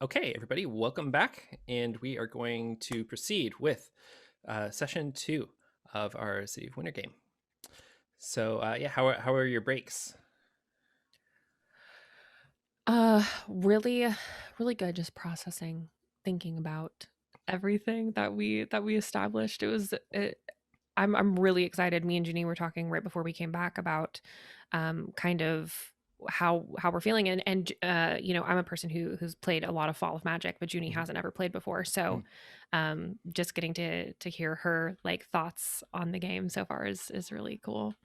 Okay, everybody, welcome back. And we are going to proceed with session 2 of our City of Winter game. So, how are your breaks? Really, really good. Just processing, thinking about everything that we established. I'm really excited. Me and Juni were talking right before we came back about kind of how we're feeling and I'm a person who's played a lot of Fall of Magic, but Juni Mhm. hasn't ever played before. So just getting to hear her like thoughts on the game so far is really cool.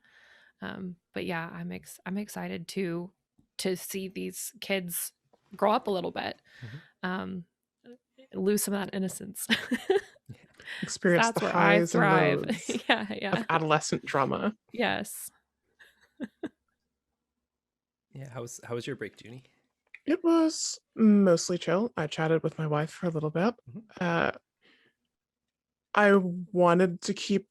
But yeah, I'm excited to see these kids grow up a little bit, Mhm. um, lose some of that innocence. Experience the That's where I highs and thrive. lows Yeah, of yeah. adolescent drama. Yes. Yeah, how was your break, Junie? It was mostly chill. I chatted with my wife for a little bit. Mhm. Uh, I wanted to keep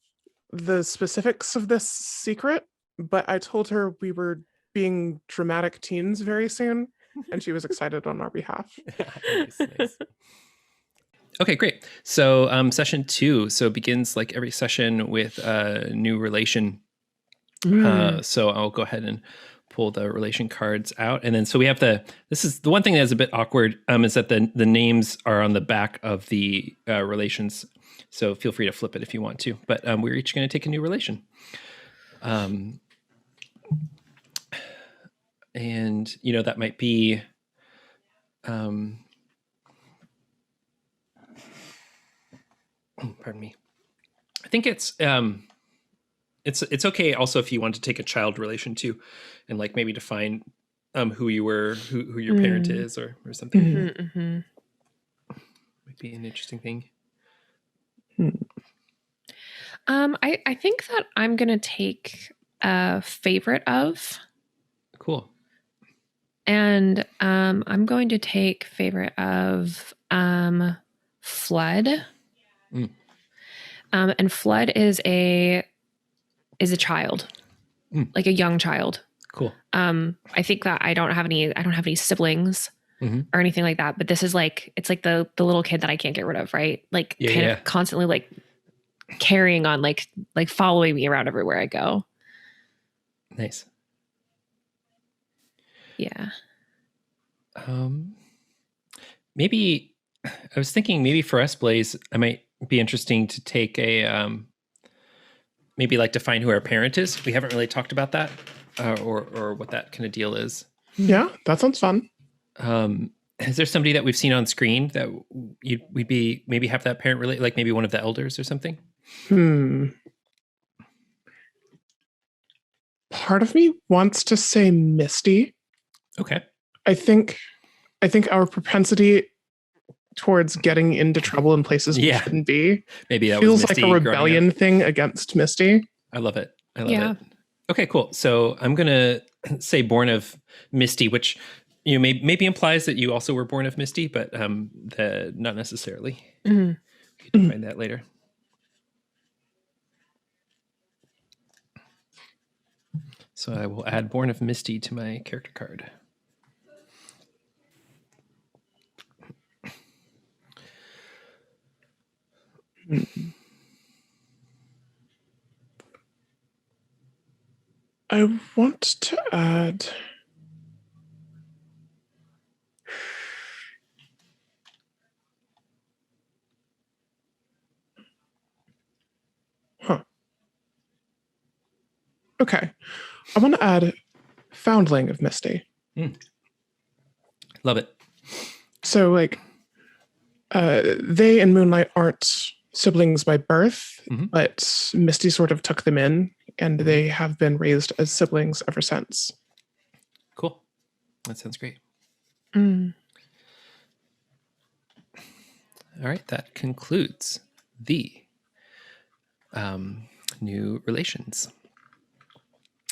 the specifics of this secret, but I told her we were being dramatic teens very soon, and she was excited on our behalf. Nice. Okay, great. So, session 2 begins like every session with a new relation. So I'll go ahead and pull the relation cards out, and then so we have this is the one thing that is a bit awkward, is that the names are on the back of the relations. So feel free to flip it if you want to, but we're each going to take a new relation. And that might be pardon me. I think it's okay also if you want to take a child relation too, and like maybe define who you were, who your parent is, or something. Might be an interesting thing. I think that I'm gonna take a favorite of, Cool. and I'm going to take favorite of Flood. And Flood is a child, like a young child. Cool. I think that I don't have any siblings or anything like that, but this is like, it's like the little kid that I can't get rid of, right? Like of constantly like carrying on, like following me around everywhere I go. Nice. Yeah. Maybe I was thinking maybe for us, Blaze, I might be interesting to take a maybe like define who our parent is. We haven't really talked about that, or what that kind of deal is. Yeah, that sounds fun. Is there somebody that we've seen on screen that we'd be maybe have that parent relate, like maybe one of the elders or something? Part of me wants to say Misty. Okay. I think our propensity towards getting into trouble in places we shouldn't be maybe that feels was like Misty a rebellion thing against Misty. I love it. It. Okay, cool. So I'm gonna say born of Misty, which maybe implies that you also were born of Misty, but not necessarily. We can find that later. So I will add born of Misty to my character card. I want to add Okay. I want to add foundling of Misty. Love it. So like they and Moonlight aren't siblings by birth, but Misty sort of took them in, and they have been raised as siblings ever since. Cool. That sounds great. All right, that concludes the new relations.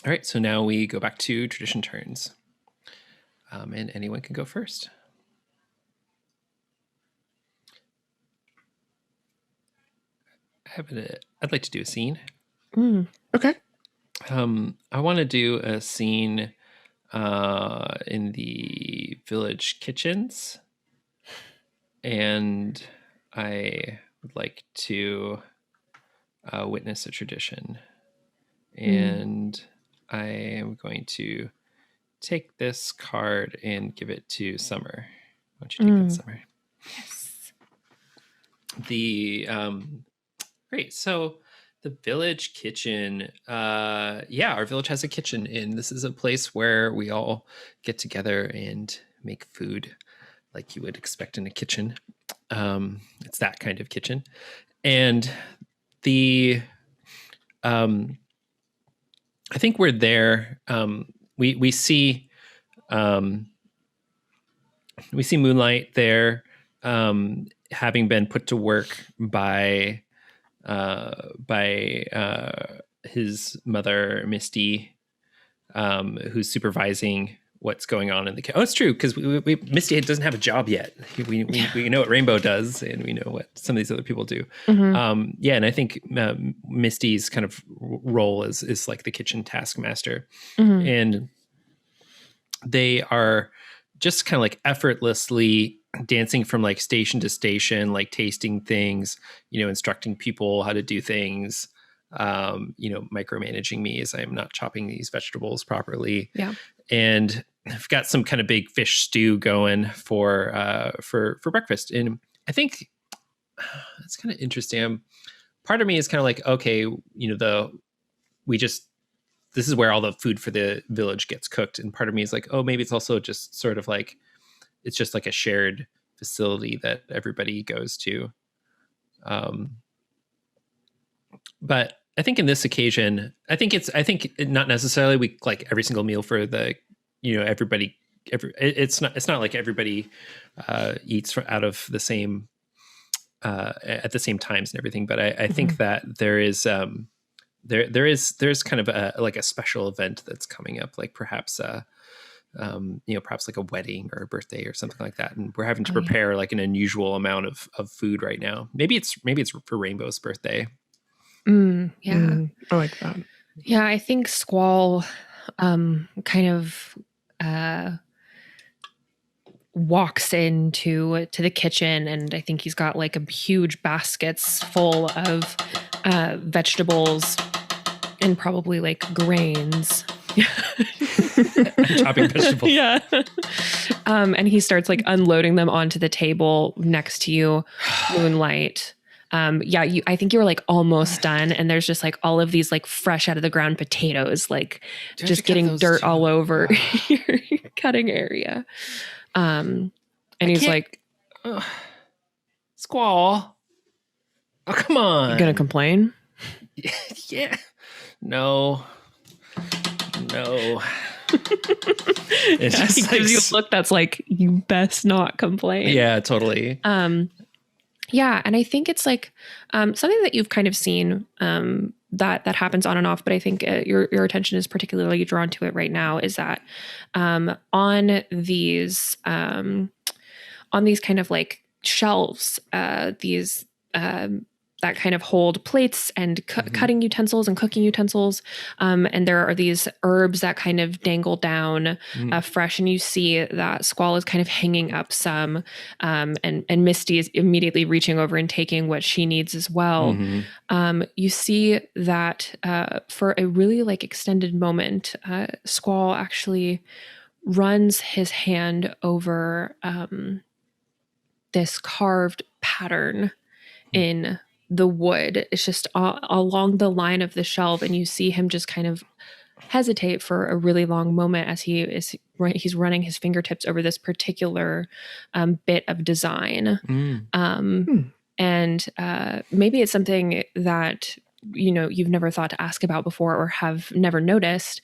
All right, so now we go back to tradition turns. And anyone can go first. I'd like to do a scene. Okay. I want to do a scene in the village kitchens. and I would like to witness a tradition. And I am going to take this card and give it to Summer. Why don't you take that, Summer? Yes. Great. So the village kitchen, our village has a kitchen, and this is a place where we all get together and make food like you would expect in a kitchen. It's that kind of kitchen. And I think we're there. We see Moonlight there, having been put to work by his mother, Misty, who's supervising what's going on in the. Oh, it's true, because Misty doesn't have a job yet. We know what Rainbow does, and we know what some of these other people do. And I think Misty's kind of role is like the kitchen taskmaster, and they are just kind of like effortlessly dancing from like station to station, like tasting things, instructing people how to do things, micromanaging me as I'm not chopping these vegetables properly. Yeah. And I've got some kind of big fish stew going for breakfast. And I think it's kind of interesting. Part of me is kind of like, okay, this is where all the food for the village gets cooked. And part of me is like, oh, maybe it's also just sort of like, it's just like a shared facility that everybody goes to. But I think in this occasion, I think not necessarily we like every single meal for the, everybody. It's not like everybody eats out of the same at the same times and everything. But I think that there's kind of like a special event that's coming up, like perhaps perhaps like a wedding or a birthday or something like that, and we're having to prepare like an unusual amount of food right now. Maybe it's for Rainbow's birthday. I like that. Yeah, I think Squall kind of walks into the kitchen, and I think he's got like a huge baskets full of vegetables and probably like grains. Chopping vegetables. Yeah. And he starts like unloading them onto the table next to you, Moonlight. I think you were like almost done, and there's just like all of these like fresh out of the ground potatoes, like just getting dirt all over your cutting area. And he's like, Squall. Oh, come on. You gonna complain? Yeah. No. It's just he gives you a look that's like, you best not complain. Yeah, totally. Yeah, and I think it's like something that you've kind of seen that happens on and off, but I think your attention is particularly drawn to it right now. Is that on these kind of like shelves, these that kind of hold plates and cutting utensils and cooking utensils. And there are these herbs that kind of dangle down fresh. And you see that Squall is kind of hanging up some, and Misty is immediately reaching over and taking what she needs as well. You see that for a really like extended moment, Squall actually runs his hand over this carved pattern in the wood. It's just along the line of the shelf, and you see him just kind of hesitate for a really long moment as he's running his fingertips over this particular bit of design. And maybe it's something that you've never thought to ask about before or have never noticed.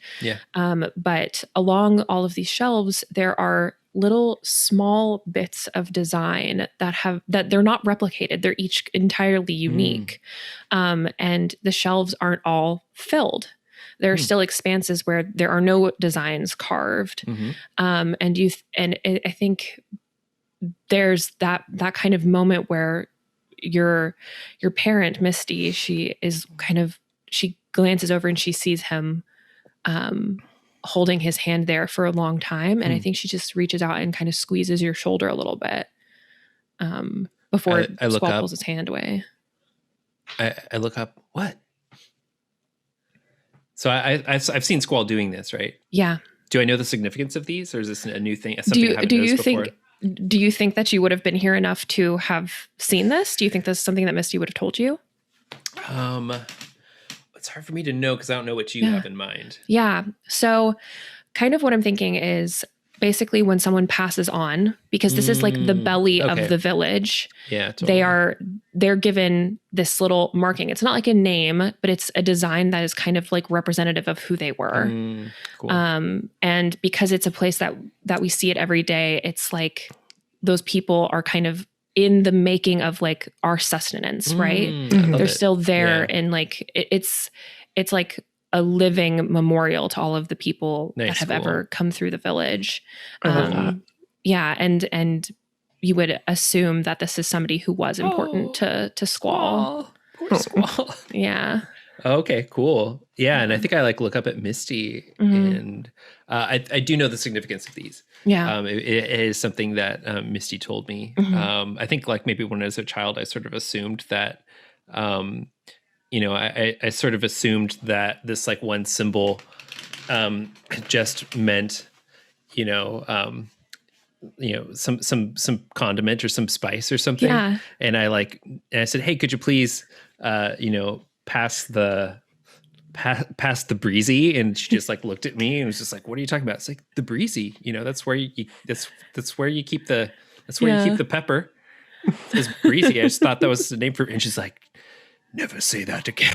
But along all of these shelves, there are little small bits of design that they're not replicated. They're each entirely unique. And the shelves aren't all filled. There are still expanses where there are no designs carved. And I think there's that kind of moment where your parent, Misty, she glances over and she sees him holding his hand there for a long time. And I think she just reaches out and kind of squeezes your shoulder a little bit. before I look Squall up. pulls his hand away. I look up. What? So I've seen Squall doing this, right? Yeah. Do I know the significance of these, or is this a new thing? Something I haven't Do you noticed before? do you think that you would have been here enough to have seen this? Do you think this is something that Misty would have told you? It's hard for me to know because I don't know what you have in mind. Yeah. So kind of what I'm thinking is basically when someone passes on, because this is like the belly of the village. Yeah, totally. They're given this little marking. It's not like a name, but it's a design that is kind of like representative of who they were. Cool. And because it's a place that we see it every day, it's like those people are kind of in the making of like our sustenance, right? They're still there, and like it's like a living memorial to all of the people that have ever come through the village. I love that. Yeah, and you would assume that this is somebody who was important to Squall. Poor Squall. Yeah. Okay, cool. Yeah, and I think I like look up at Misty, and I do know the significance of these. Yeah. It is something that Misty told me. I think like maybe when I was a child, I sort of assumed that, I sort of assumed that this like one symbol just meant, some condiment or some spice or something. Yeah. And I said, hey, could you please, pass the breezy? And she just like looked at me and was just like, what are you talking about? It's like the breezy, that's where that's where you keep the you keep the pepper. It's breezy. I just thought that was the name for it. And she's like, never say that again,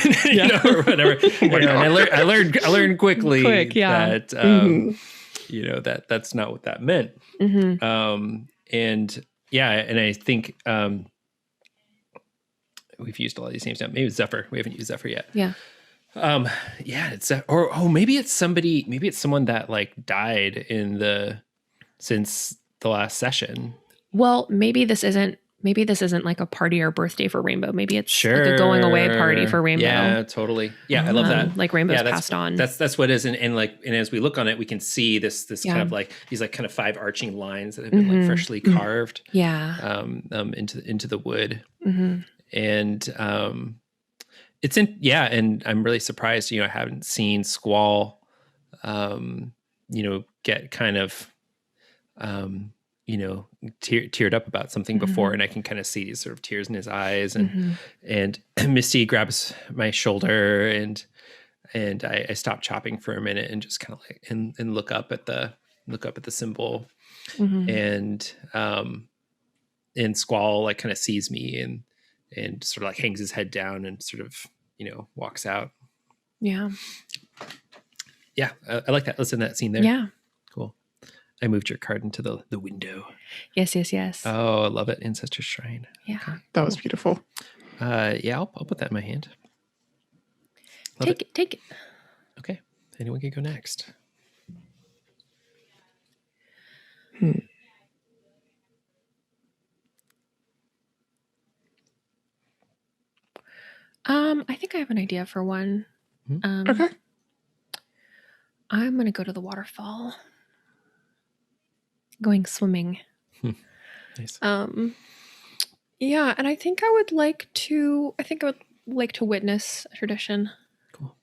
or whatever. And I learned quickly that that that's not what that meant. And I think we've used a lot of these names now. Maybe it's Zephyr. We haven't used Zephyr yet. Yeah. It's maybe it's somebody. Maybe it's someone that like died since the last session. Well, maybe this isn't like a party or birthday for Rainbow. Maybe it's like a going away party for Rainbow. Yeah, totally. Yeah, I love that. Like Rainbow's passed on. That's what it is. And as we look on it, we can see this kind of like these like kind of 5 arching lines that have been like freshly carved. Yeah. Into the wood. And it's and I'm really surprised, I haven't seen Squall get kind of teared up about something before, and I can kind of see these sort of tears in his eyes, and Misty grabs my shoulder, and I stop chopping for a minute and just kind of like and look up at the symbol, and Squall like kind of sees me and sort of like hangs his head down and sort of walks out. Yeah. I like that. Let's end that scene there. Yeah. Cool. I moved your card into the window. Yes. Oh, I love it. Ancestor Shrine. Yeah. Okay. That was beautiful. I'll put that in my hand. Take it. Okay. Anyone can go next. I think I have an idea for one. Okay. I'm going to go to the waterfall. Going swimming. Nice. Yeah, and I think I would like to witness a tradition. Cool.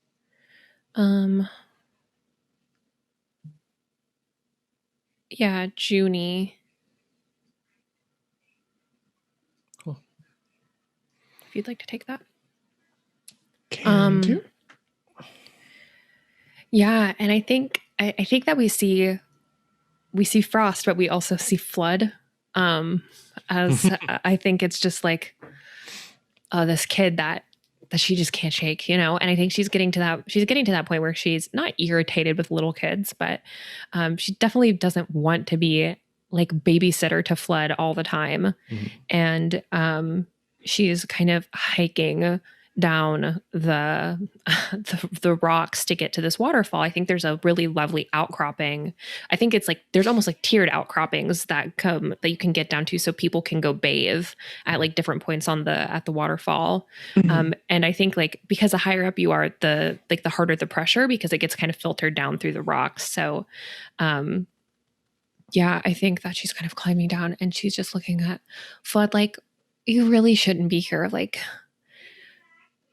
Yeah, Juni. Cool. If you'd like to take that. Can do. Yeah, and I think that we see frost, but we also see flood. As I think it's just like this kid that she just can't shake, and I think she's getting to that point where she's not irritated with little kids, but she definitely doesn't want to be like babysitter to Flood all the time. And she's kind of hiking down the rocks to get to this waterfall. I think there's a really lovely outcropping. I think it's like there's almost like tiered outcroppings that you can get down to so people can go bathe at like different points at the waterfall. And I think like because the higher up you are, the harder the pressure, because it gets kind of filtered down through the rocks. So Yeah, I think that she's kind of climbing down and she's just looking at Flood like, you really shouldn't be here. Like,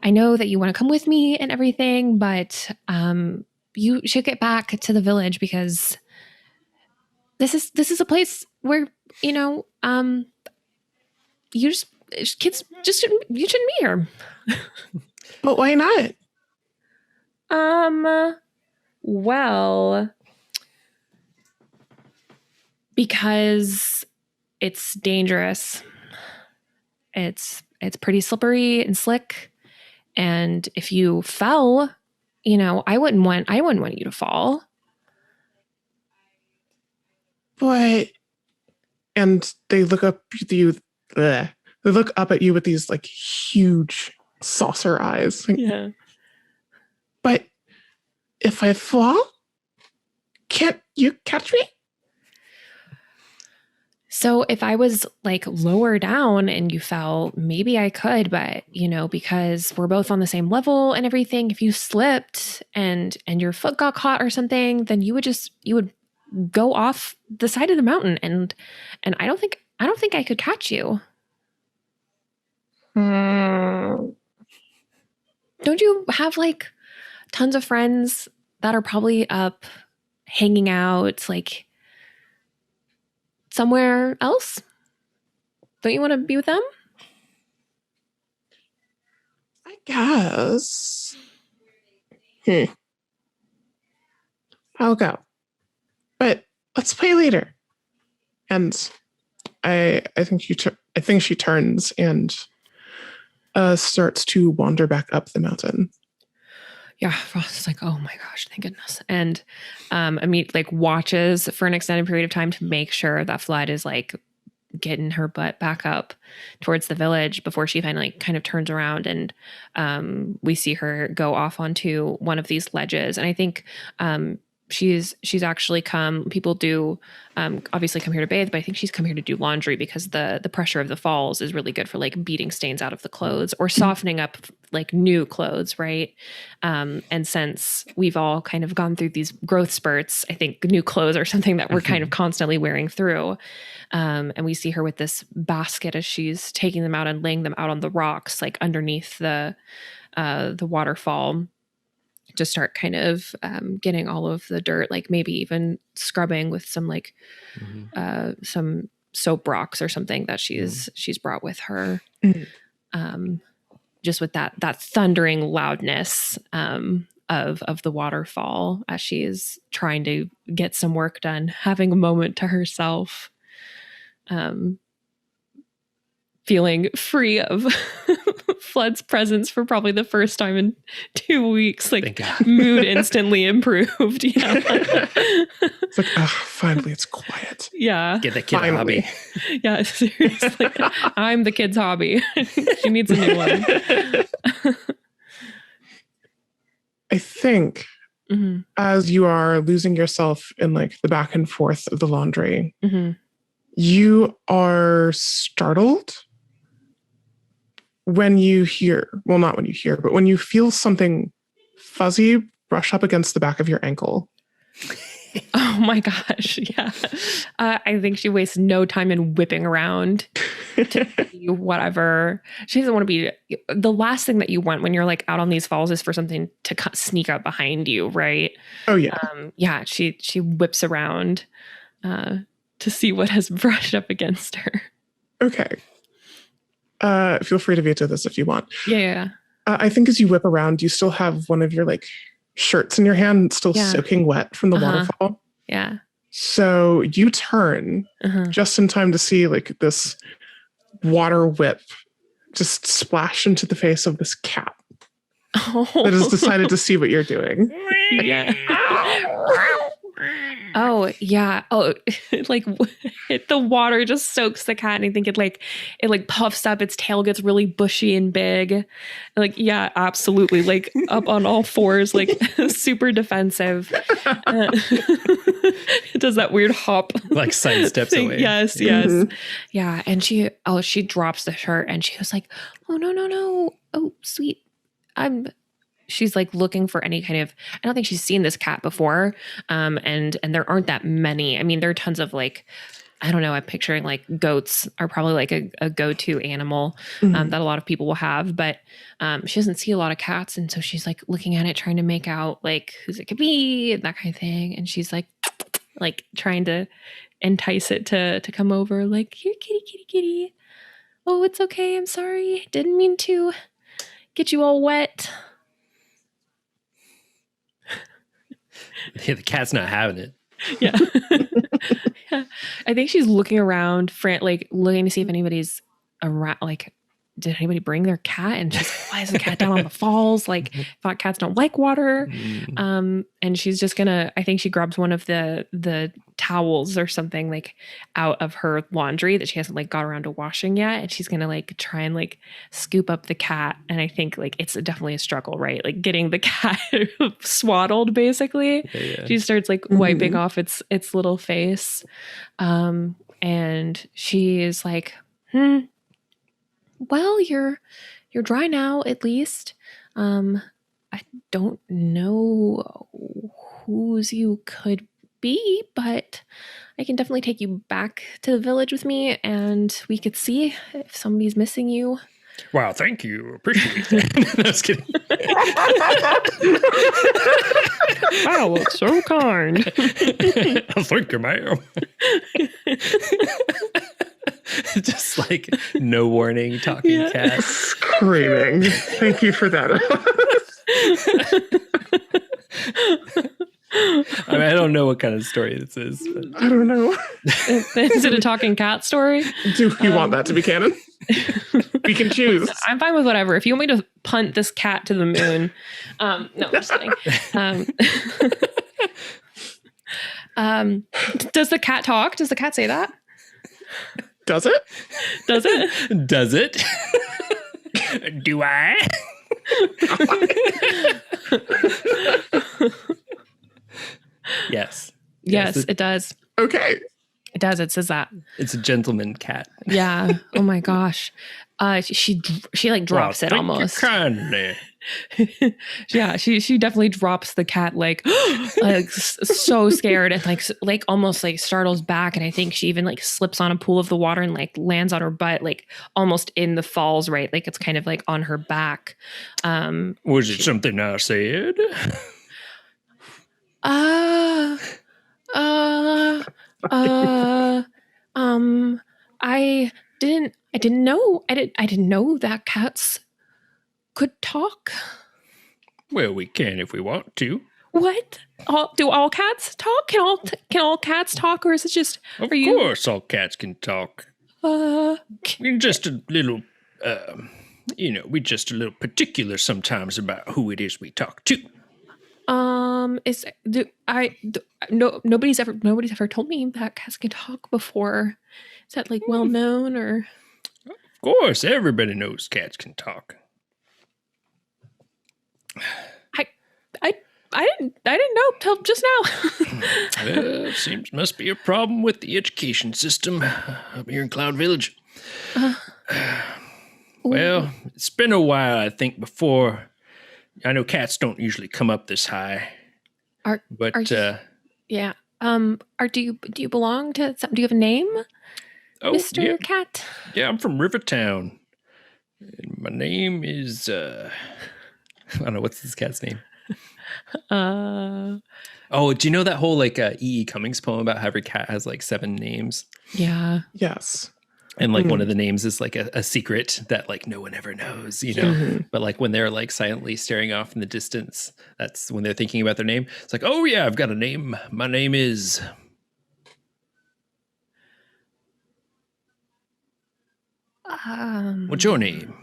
I know that you want to come with me and everything, but you should get back to the village because this is a place where, you know, you just kids just shouldn't be here. But why not? Well, because it's dangerous. It's pretty slippery and slick. And if you fell, you know, I wouldn't want you to fall. But and they look up at you. Bleh. They look up at you with these like huge saucer eyes. Like, Yeah. but if I fall, can't you catch me? So if I was like lower down and you fell, maybe I could, but you know, because we're both on the same level and everything, if you slipped and your foot got caught or something, then you would go off the side of the mountain and I don't think I could catch you. Don't you have like tons of friends that are probably up hanging out like somewhere else? Don't you want to be with them? I guess. I'll go. But let's play later. And I think I think she turns and starts to wander back up the mountain. Yeah, Frost is like, oh my gosh, thank goodness. And Amit like watches for an extended period of time to make sure that Flood is like getting her butt back up towards the village before she finally kind of turns around and we see her go off onto one of these ledges. And I think she's actually come, people do obviously come here to bathe, but I think she's come here to do laundry because the pressure of the falls is really good for like beating stains out of the clothes or softening up like new clothes, right? And since we've all kind of gone through these growth spurts, I think new clothes are something that we're kind of constantly wearing through. And we see her with this basket as she's taking them out and laying them out on the rocks, like underneath the waterfall, to start kind of getting all of the dirt, like maybe even scrubbing with some like some soap rocks or something that she's brought with her. Just with that thundering loudness of the waterfall as she is trying to get some work done, having a moment to herself, feeling free of Flood's presence for probably the first time in 2 weeks. Like mood instantly improved. Yeah. It's like, oh, finally it's quiet. Yeah. Get that kid a hobby. Yeah, seriously. I'm the kid's hobby. She needs a new one. I think as you are losing yourself in like the back and forth of the laundry, you are startled when you hear, well, not when you hear, but when you feel something fuzzy brush up against the back of your ankle. Oh my gosh. Yeah. I think she wastes no time in whipping around to see whatever. She doesn't want to be, the last thing that you want when you're like out on these falls is for something to sneak up behind you. Right. Oh yeah. Yeah. She whips around to see what has brushed up against her. Okay. Feel free to veto this if you want. Yeah. I think as you whip around, you still have one of your like shirts in your hand, still soaking wet from the waterfall. Yeah. So you turn just in time to see like this water whip just splash into the face of this cat that has decided to see what you're doing. Yeah. Oh yeah. Oh, like the water just soaks the cat, and I think it puffs up. Its tail gets really bushy and big. Like yeah, absolutely. Like up on all fours, like super defensive. It does that weird hop, like side steps away. Yes. Yeah, and she drops the shirt, and she was like, "Oh no. Oh sweet, I'm she's like looking for any kind of, I don't think she's seen this cat before. And there aren't that many. I mean, there are tons of like, I don't know, I'm picturing like goats are probably like a go-to animal that a lot of people will have, but she doesn't see a lot of cats. And so she's like looking at it, trying to make out like whose it could be and that kind of thing. And she's like trying to entice it to come over, like, here, kitty, kitty, kitty. Oh, it's okay. I'm sorry. Didn't mean to get you all wet. Yeah, the cat's not having it. Yeah. Yeah. I think she's looking around, like looking to see if anybody's around. Like, did anybody bring their cat? And she's like, why is the cat down on the falls? Like, thought cats don't like water. And she's just gonna, I think she grabs one of the towels or something like out of her laundry that she hasn't like got around to washing yet. And she's gonna like try and like scoop up the cat. And I think like it's definitely a struggle, right? Like getting the cat swaddled basically. Yeah. She starts like wiping off its little face. And she is like, well, you're dry now, at least. I don't know whose you could be, but I can definitely take you back to the village with me, and we could see if somebody's missing you. Wow, thank you. Appreciate that. No, I was kidding. Wow, it's so kind. Thank you, ma'am. Just like no warning, talking cat. Screaming. Thank you for that. I mean, I don't know what kind of story this is. But. I don't know. Is it a talking cat story? Do you want that to be canon? We can choose. I'm fine with whatever. If you want me to punt this cat to the moon. No, I'm just kidding. Does the cat talk? Does the cat say that? Does it? Does it? Does it? Do I? Yes. Yes, it does. Okay. It does. It says that. It's a gentleman cat. Yeah. Oh my gosh. She like drops it almost. Kindly. Yeah, she definitely drops the cat like so scared and like almost like startles back, and I think she even like slips on a pool of the water and like lands on her butt like almost in the falls, right? Like it's kind of like on her back. Was it something I said? I didn't know. I didn't know that cats could talk. Well, we can if we want to. What? Do all cats talk? Can all cats talk, or is it just? Of course, all cats can talk. We're just a little, we're just a little particular sometimes about who it is we talk to. Nobody's ever told me that cats can talk before. Is that like well known or? Of course, everybody knows cats can talk. I didn't know till just now. Must be a problem with the education system up here in Cloud Village. Well, it's been a while, I think, before. I know cats don't usually come up this high. Yeah. Do you belong to some? Do you have a name, Mr. Cat? Yeah, I'm from Rivertown. And my name is I don't know, what's this cat's name? Oh, do you know that whole like E.E. Cummings poem about how every cat has like 7 names? Yeah. Yes. And like one of the names is like a secret that like no one ever knows, you know? But like when they're like silently staring off in the distance, that's when they're thinking about their name. It's like, oh yeah, I've got a name. My name is. What's your name?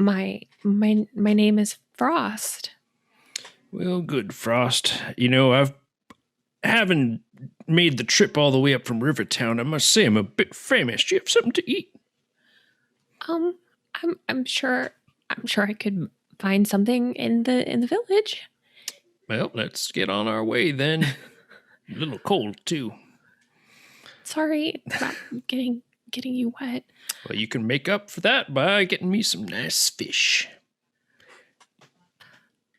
My name is Frost. Well, good, Frost. You know, haven't made the trip all the way up from Rivertown. I must say I'm a bit famished. Do you have something to eat? I'm sure I could find something in the village. Well, let's get on our way then. A little cold too. Sorry about getting getting you wet. Well, you can make up for that by getting me some nice fish.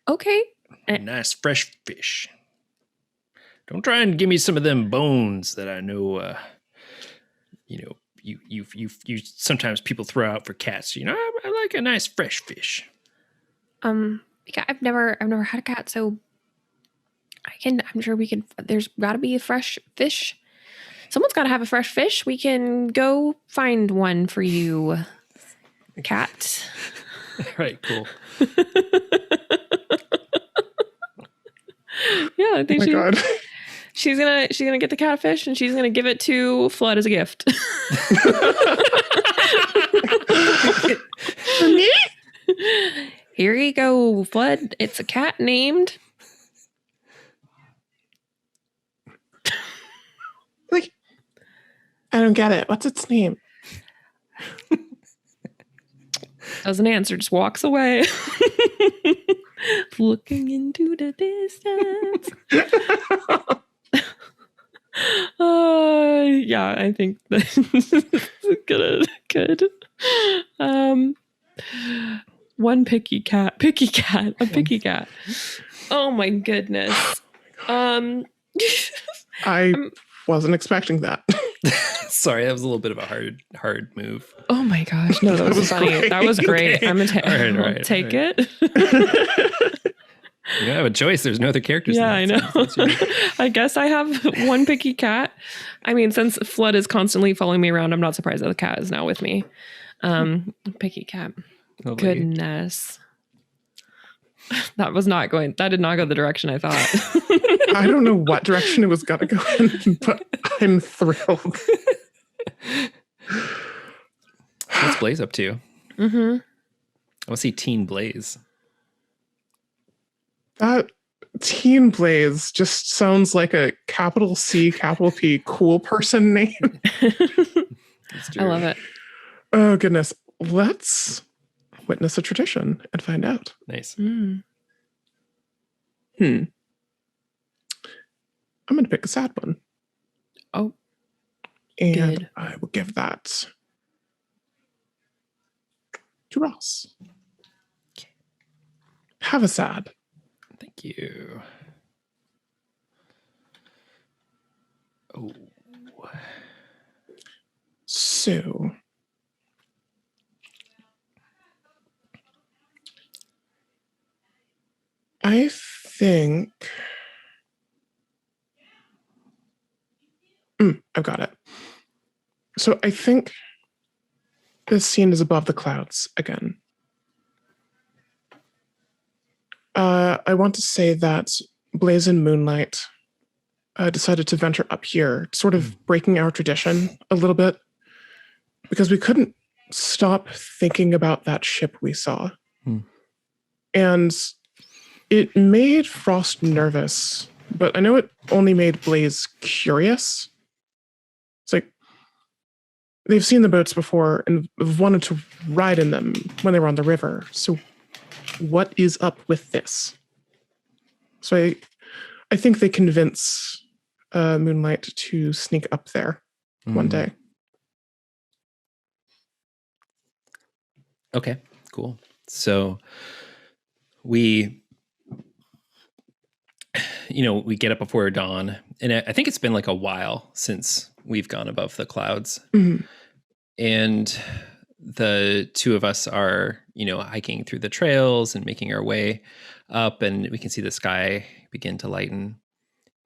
Okay. Nice fresh fish. Don't try and give me some of them bones that I know, you sometimes people throw out for cats. I like a nice fresh fish. Yeah, I've never had a cat, so I'm sure we can. There's got to be a fresh fish. Someone's got to have a fresh fish. We can go find one for you, cat. All right, cool. Yeah, I think Oh my God. she's gonna get the catfish and she's gonna give it to Flood as a gift. For me? Here you go, Flood. It's a cat named. Like, I don't get it. What's its name? Doesn't answer, just walks away. Looking into the distance. Yeah, I think that's good. One picky cat. Oh my goodness. I wasn't expecting that. Sorry, that was a little bit of a hard move. Oh my gosh, no, that was funny. great. That was great. Okay. I'm gonna All right, take all right. it. You don't have a choice. There's no other characters. Yeah, I in know. that, so that's your- I guess I have one picky cat. I mean, since Flood is constantly following me around, I'm not surprised that the cat is now with me. Picky cat. Lovely. Goodness. That did not go the direction I thought. I don't know what direction it was gonna go in, but I'm thrilled. What's Blaze up to? Mm-hmm. I want to see Teen Blaze. That Teen Blaze just sounds like a capital C, capital P cool person name. I love it. Oh, goodness. Let's witness a tradition and find out. Nice. Mm. I'm going to pick a sad one. Oh, And good. I will give that to Ross. Have a sad. Thank you. Oh. So, I think I've got it. So I think this scene is above the clouds again. I want to say that Blaze and Moonlight decided to venture up here, sort of breaking our tradition a little bit, because we couldn't stop thinking about that ship we saw. And it made Frost nervous, but I know it only made Blaze curious. It's like they've seen the boats before and have wanted to ride in them when they were on the river. So what is up with this? So I think they convince Moonlight to sneak up there one day. Okay, cool. So we get up before dawn, and I think it's been like a while since we've gone above the clouds. Mhm. And the two of us are, hiking through the trails and making our way up, and we can see the sky begin to lighten.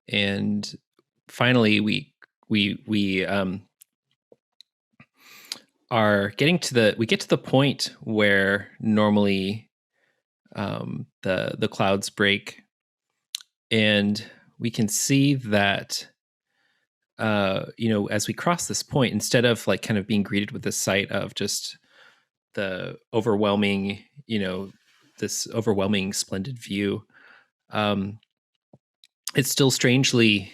And finally, we are getting to the point where normally the clouds break, and we can see that as we cross this point, instead of like kind of being greeted with the sight of just the overwhelming, this overwhelming splendid view, it's still strangely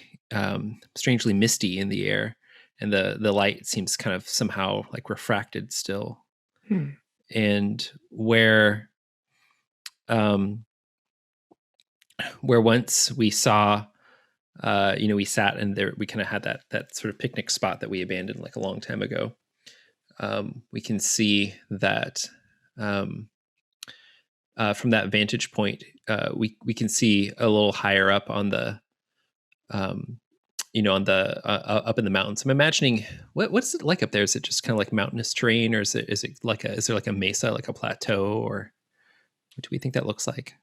misty in the air, and the light seems kind of somehow like refracted still. And where once we saw, we sat and there, we kind of had that sort of picnic spot that we abandoned like a long time ago. we can see that from that vantage point, we can see a little higher up on the on the up in the mountains. I'm imagining what's it like up there? Is it just kind of like mountainous terrain, or is there like a mesa, like a plateau, or what do we think that looks like?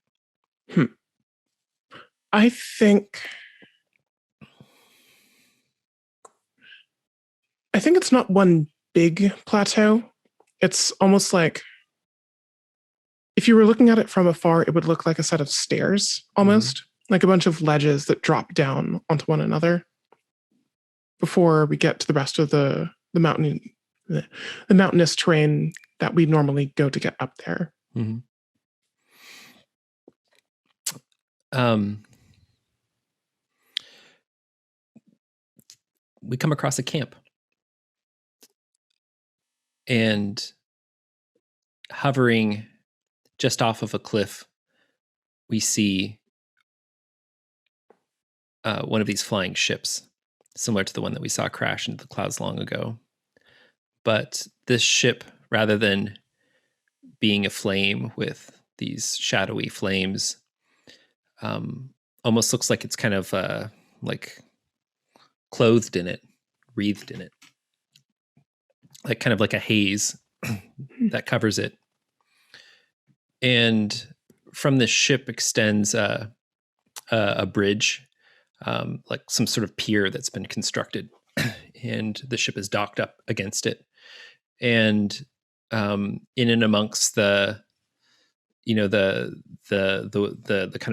I think it's not one big plateau. It's almost like if you were looking at it from afar, it would look like a set of stairs, almost like a bunch of ledges that drop down onto one another before we get to the rest of the mountainous terrain that we normally go to get up there. Mm-hmm. We come across a camp, and hovering just off of a cliff, we see one of these flying ships, similar to the one that we saw crash into the clouds long ago. But this ship, rather than being aflame with these shadowy flames, almost looks like it's kind of like clothed in it, wreathed in it, like kind of like a haze that covers it. And from this ship extends a bridge, like some sort of pier that's been constructed, and the ship is docked up against it. And in and amongst the kind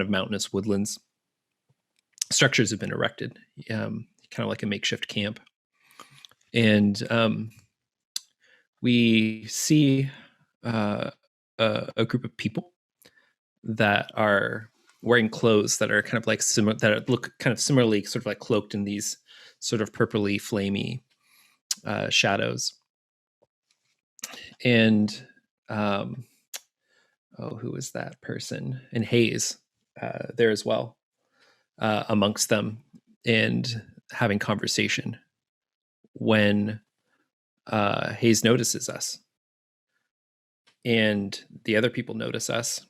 of mountainous woodlands, structures have been erected, kind of like a makeshift camp. And we see a group of people that are wearing clothes that are kind of like similar, that look kind of similarly sort of like cloaked in these sort of purpley, flamey shadows. And who is that person? And Hayes there as well, amongst them, and having conversation when Hayes notices us, and the other people notice us,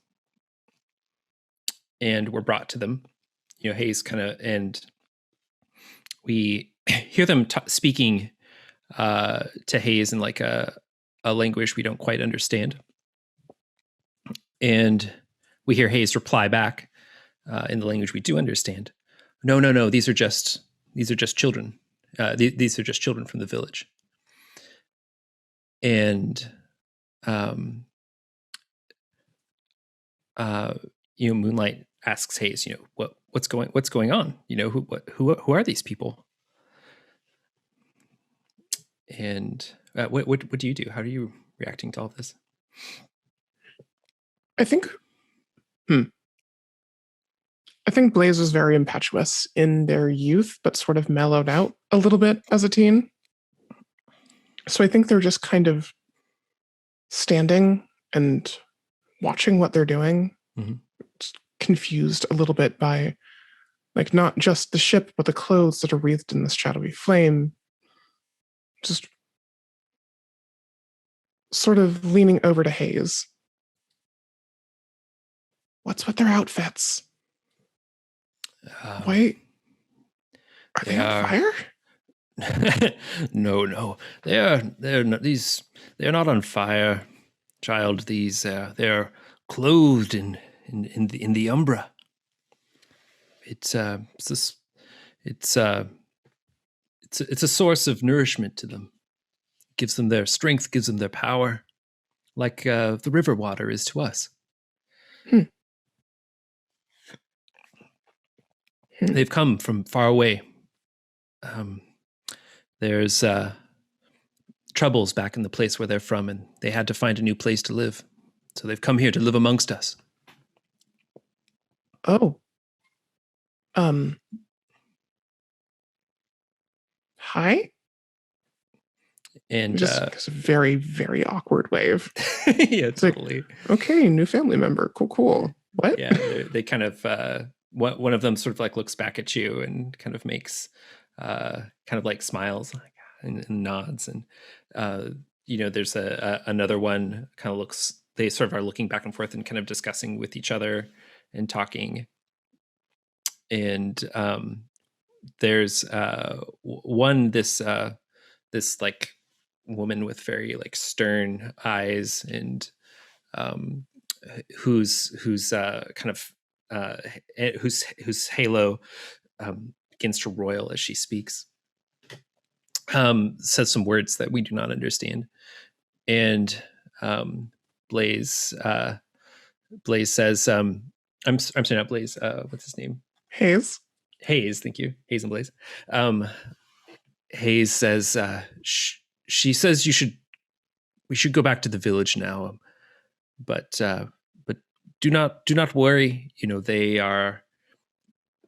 and we're brought to them. Hayes kind of, and we hear them speaking to Hayes in like a language we don't quite understand. And we hear Hayes reply back in the language we do understand. No, these are just children. These are just children from the village. And Moonlight asks Hayes, what's going on? Who are these people? And what do you do? How are you reacting to all of this? I think Blaze was very impetuous in their youth, but sort of mellowed out a little bit as a teen. So I think they're just kind of standing and watching what they're doing, confused a little bit by, like, not just the ship, but the clothes that are wreathed in this shadowy flame. Just sort of leaning over to Hayes. What's with their outfits? Wait, are they on fire? No, they're not. They're not on fire, child. They're clothed in the umbra. It's a source of nourishment to them. Gives them their strength, gives them their power, like the river water is to us. They've come from far away. There's troubles back in the place where they're from, and they had to find a new place to live. So they've come here to live amongst us. Oh. Hi? And just a very, very awkward wave. Yeah, totally. Like, okay, new family member. Cool. What? Yeah, they kind of one of them sort of like looks back at you and kind of makes kind of like smiles and nods, and there's another one kind of looks. They sort of are looking back and forth and kind of discussing with each other and talking. And there's one this like woman with very like stern eyes and whose kind of whose halo begins to roil as she speaks. Says some words that we do not understand, and Blaze says, I'm sorry, not Blaze. What's his name? Hayes. Hayes, thank you. Hayes and Blaze. Hayes says, she says we should go back to the village now, but do not worry. They are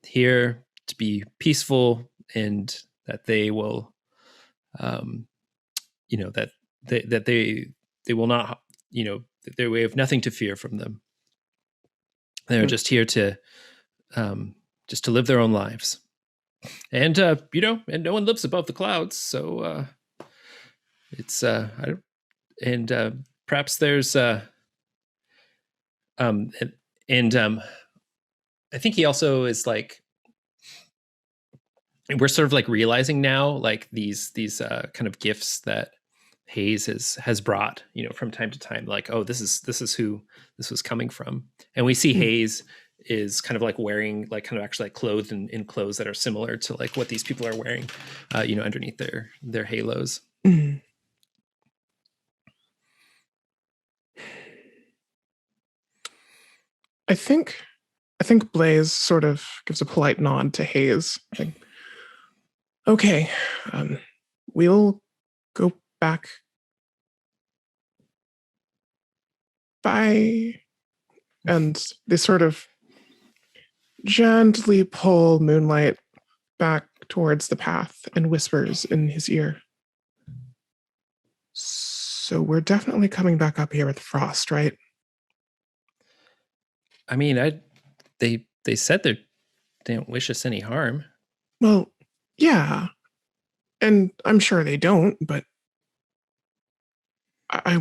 here to be peaceful, and that they will, that they will not, we have nothing to fear from them. They're just here to live their own lives. And and no one lives above the clouds, so it's perhaps there's I think he also is like, we're sort of like realizing now, like these kind of gifts that Hayes has brought, from time to time, like, oh, this is who this was coming from. And we see Hayes is kind of like wearing like kind of actually like clothed in clothes that are similar to like what these people are wearing, underneath their halos. I think Blaze sort of gives a polite nod to Hayes. Okay, we'll go back. Bye. And they sort of gently pull Moonlight back towards the path and whispers in his ear. So we're definitely coming back up here with Frost, right? I mean, they said they don't wish us any harm. Well, yeah. And I'm sure they don't, but I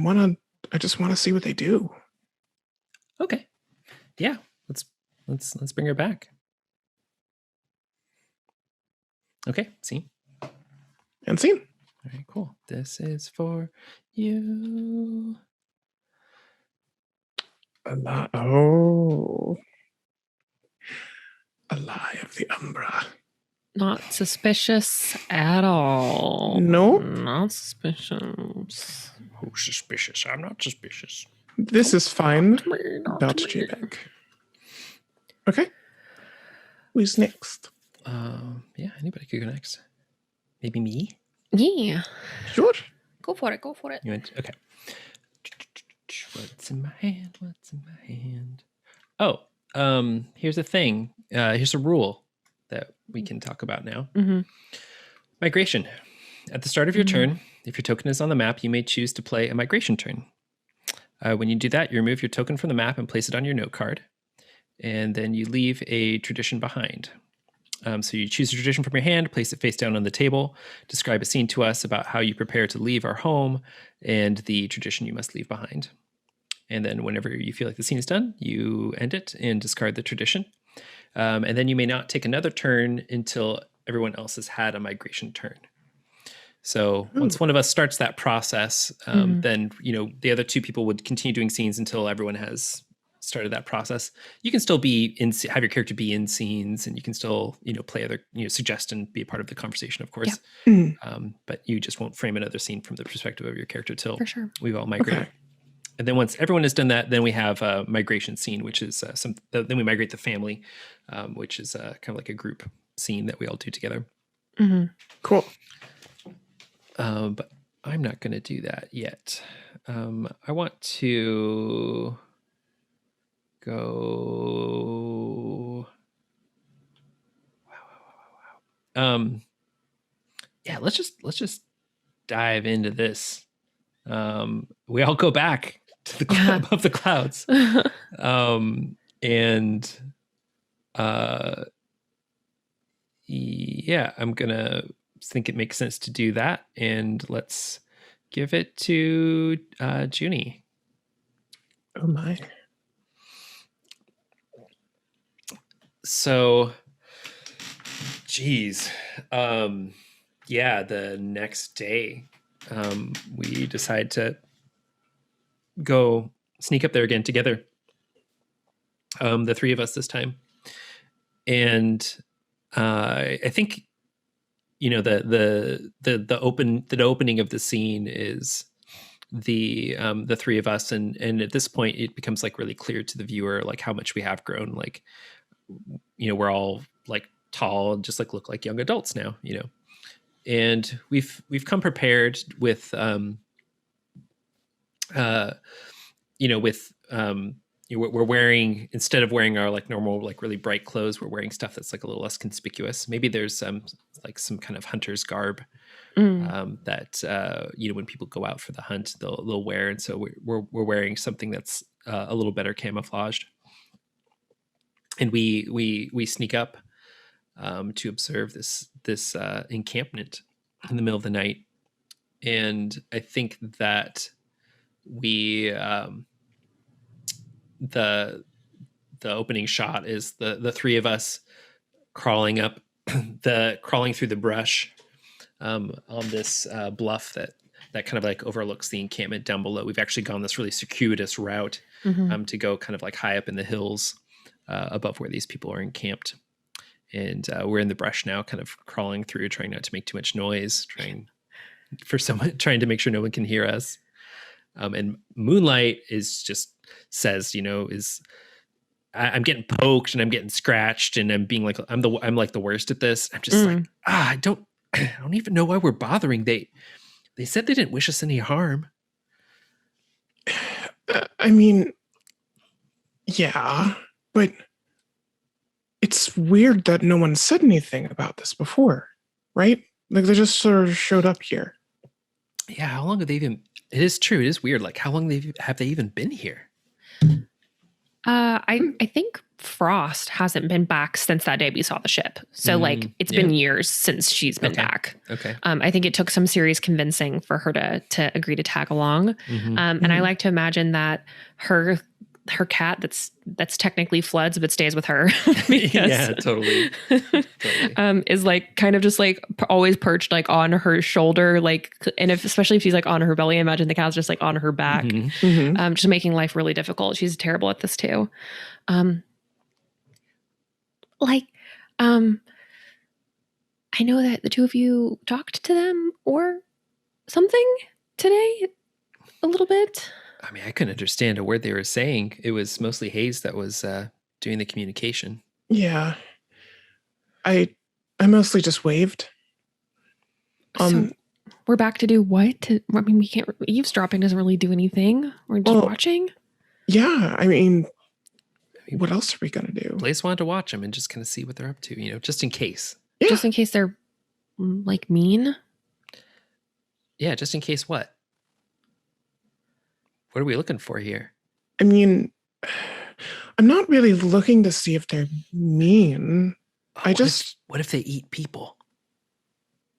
just want to see what they do. Okay. Yeah. Let's bring her back. Okay, scene. And scene. All right, cool. This is for you. A lie of the Umbra. Not suspicious at all. No. Not suspicious. Who's suspicious? I'm not suspicious. This is fine. Not About me. JPEG. Okay. Who's next? Yeah, anybody could go next. Maybe me? Yeah. Sure. Go for it. You went, okay. What's in my hand? Oh, here's a thing. Here's a rule that we can talk about now. Mm-hmm. Migration. At the start of your turn, if your token is on the map, you may choose to play a migration turn. When you do that, you remove your token from the map and place it on your note card. And then you leave a tradition behind. So you choose a tradition from your hand, place it face down on the table, describe a scene to us about how you prepare to leave our home and the tradition you must leave behind. And then whenever you feel like the scene is done, you end it and discard the tradition. And then you may not take another turn until everyone else has had a migration turn. So once one of us starts that process, then the other two people would continue doing scenes until everyone has started that process. You can still have your character be in scenes, and you can still play other suggest and be a part of the conversation, of course. Yeah. But you just won't frame another scene from the perspective of your character till For sure. we've all migrated. Okay. And then once everyone has done that, then we have a migration scene, which is then we migrate the family, which is kind of like a group scene that we all do together. Mm-hmm. Cool. But I'm not going to do that yet. I want to go. Wow. Yeah, let's just dive into this. We all go back to the club of the clouds. Yeah, I'm gonna think it makes sense to do that, and let's give it to Juni. Oh my. So, geez. Yeah, the next day, we decide to go sneak up there again together. The three of us this time. And I think, you know, the opening of the scene is the three of us, and at this point it becomes like really clear to the viewer like how much we have grown. Like, you know, we're all like tall and just like look like young adults now, you know. And we've come prepared with you know, with we're wearing, instead of wearing our like normal like really bright clothes, we're wearing stuff that's like a little less conspicuous. Maybe there's like some kind of hunter's garb that you know, when people go out for the hunt they'll wear, and so we're wearing something that's a little better camouflaged. And we sneak up to observe this encampment in the middle of the night. And I think that we the opening shot is the three of us crawling up crawling through the brush on this bluff that kind of like overlooks the encampment down below. We've actually gone this really circuitous route to go kind of like high up in the hills above where these people are encamped. And we're in the brush now, kind of crawling through, trying not to make too much noise, trying to make sure no one can hear us. And Moonlight says, you know, I'm getting poked and I'm getting scratched and I'm being like, I'm like the worst at this. I'm just like, I don't even know why we're bothering. They said they didn't wish us any harm. I mean, yeah, but it's weird that no one said anything about this before, right? Like they just sort of showed up here. Yeah, how long have they even? It is true. It is weird. Like, how long have they even been here? I think Frost hasn't been back since that day we saw the ship. So like it's been years since she's been back. Okay. I think it took some serious convincing for her to agree to tag along. And I like to imagine that her cat that's technically Flood's but stays with her because, yeah, totally. is like kind of just like always perched like on her shoulder, like, and especially if she's like on her belly, I imagine the cat's just like on her back, just making life really difficult. She's terrible at this too. I know that the two of you talked to them or something today a little bit. I mean, I couldn't understand a word they were saying. It was mostly Hayes that was doing the communication. Yeah. I mostly just waved. So we're back to do what? I mean, we can't. Eavesdropping doesn't really do anything. We're just watching. Yeah, I mean, what else are we gonna do? Blaze wanted to watch them and just kind of see what they're up to, you know, just in case. Yeah. Just in case they're like mean. Yeah, just in case what? What are we looking for here? I mean, I'm not really looking to see if they're mean. What if they eat people?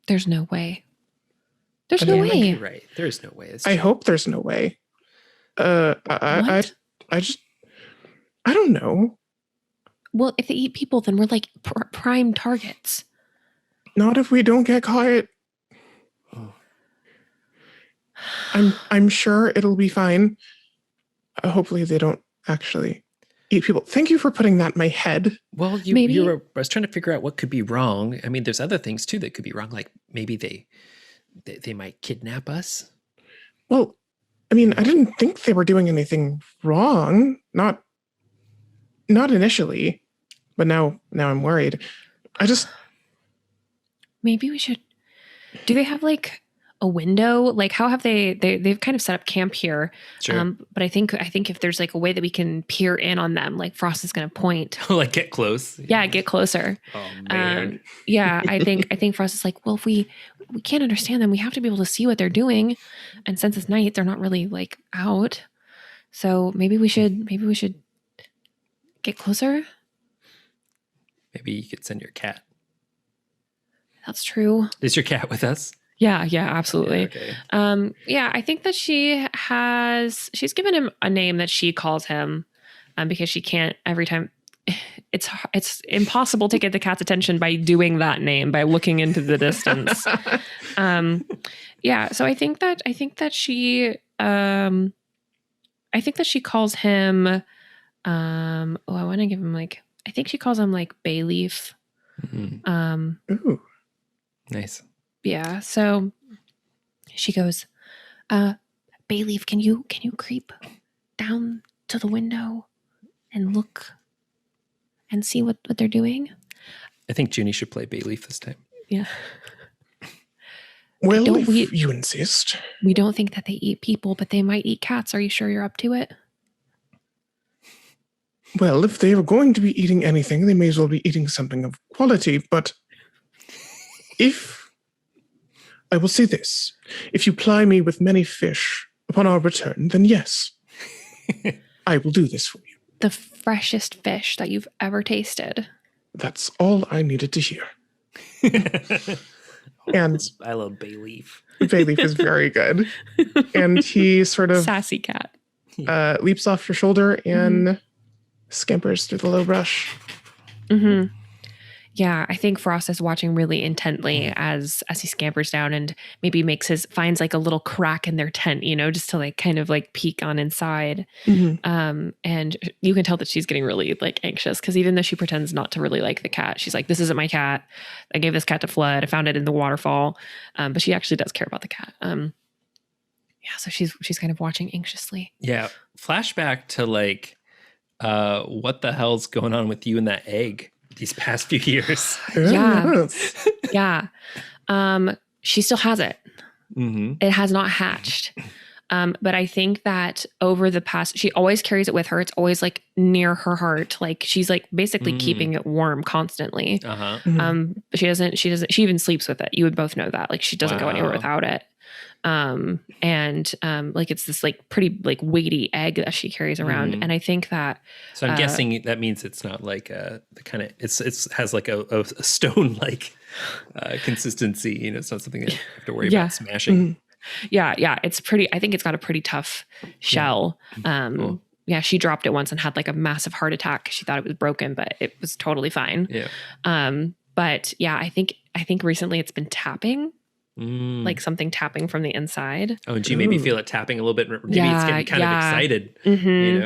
There's no way. There's no way. You're right. There's no way. I hope there's no way. I don't know. Well, if they eat people, then we're like prime targets. Not if we don't get caught. I'm sure it'll be fine. Hopefully they don't actually eat people. Thank you for putting that in my head. Well, I was trying to figure out what could be wrong. I mean, there's other things too that could be wrong. Like maybe they might kidnap us. Well, I mean, I didn't think they were doing anything wrong. Not initially, but now I'm worried. Maybe we should. Do they have like a window? Like how have they've kind of set up camp here. Sure. But I think if there's like a way that we can peer in on them, like Frost is going to point. Like get close. Yeah, get closer. Oh man. Yeah, I think Frost is like, well, if we can't understand them, we have to be able to see what they're doing. And since it's night, they're not really like out. So maybe we should get closer. Maybe you could send your cat. That's true. Is your cat with us? Yeah, absolutely. Yeah, okay. Yeah, I think that she's given him a name that she calls him, because she can't every time. It's impossible to get the cat's attention by doing that name, by looking into the distance. Yeah, so I think that she calls him, I want to give him like, I think she calls him like Bayleaf. Ooh. Nice. Yeah, so she goes, Bayleaf, can you creep down to the window and look and see what they're doing? I think Juni should play Bayleaf this time. Yeah. Well, if you insist. We don't think that they eat people, but they might eat cats. Are you sure you're up to it? Well, if they are going to be eating anything, they may as well be eating something of quality. But I will say this, if you ply me with many fish upon our return, then yes, I will do this for you. The freshest fish that you've ever tasted. That's all I needed to hear. And I love Bayleaf. Bayleaf is very good. And he sort of sassy cat. Leaps off your shoulder and scampers through the low brush. Mm-hmm. Yeah, I think Frost is watching really intently as he scampers down and maybe finds like a little crack in their tent, just to like kind of like peek on inside. Mm-hmm. And you can tell that she's getting really like anxious, because even though she pretends not to really like the cat, she's like, this isn't my cat. I gave this cat to Flood. I found it in the waterfall. But she actually does care about the cat. Yeah, so she's kind of watching anxiously. Yeah. Flashback to like, what the hell's going on with you and that egg these past few years? Yeah. Yeah. She still has it. Mm-hmm. It has not hatched. But I think that over the past, she always carries it with her. It's always like near her heart. Like she's like basically keeping it warm constantly. Uh-huh. But she even sleeps with it. You would both know that. Like she doesn't go anywhere without it. Like it's this like pretty like weighty egg that she carries around. And I think that, so I'm guessing that means it's not like the kind of, it's has like a stone like consistency, it's not something that you have to worry about smashing. Yeah. It's pretty, I think it's got a pretty tough shell. Cool. Yeah, she dropped it once and had like a massive heart attack. She thought it was broken, but it was totally fine. Yeah. But yeah, I think recently it's been tapping. Like something tapping from the inside. Oh, and do you maybe feel it tapping a little bit? Maybe it's getting kind of excited.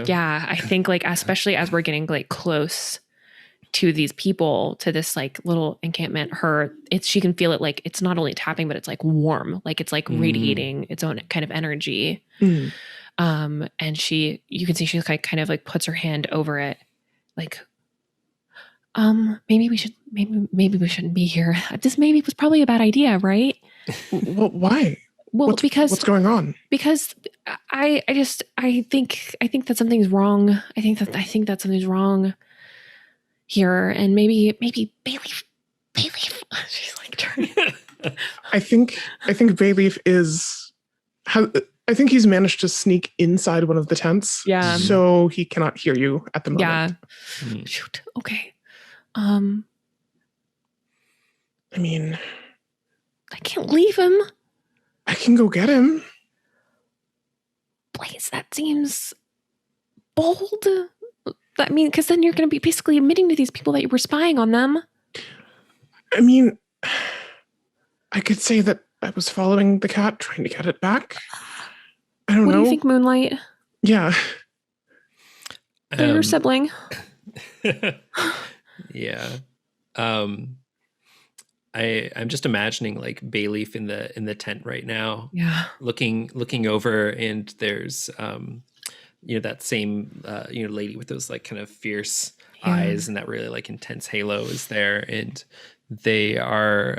Yeah, I think like especially as we're getting like close to these people, to this like little encampment, she can feel it, like it's not only tapping, but it's like warm, like it's like radiating its own kind of energy. And you can see she like kind of like puts her hand over it, like maybe we shouldn't be here. This maybe was probably a bad idea, right? Well, why? Well, because what's going on? Because I think that something's wrong. I think that something's wrong here, and maybe Bayleaf. She's like turning. I think Bayleaf I think he's managed to sneak inside one of the tents. Yeah. So he cannot hear you at the moment. Yeah. Shoot. Okay. I mean, I can't leave him. I can go get him. Please, that seems bold. I mean, because then you're going to be basically admitting to these people that you were spying on them. I mean, I could say that I was following the cat, trying to get it back. I don't know. What do you think, Moonlight? Yeah. They're your sibling. Yeah. I'm just imagining like Bayleaf in the tent right now. Yeah. Looking over, and there's that same lady with those like kind of fierce eyes and that really like intense halo is there, and they are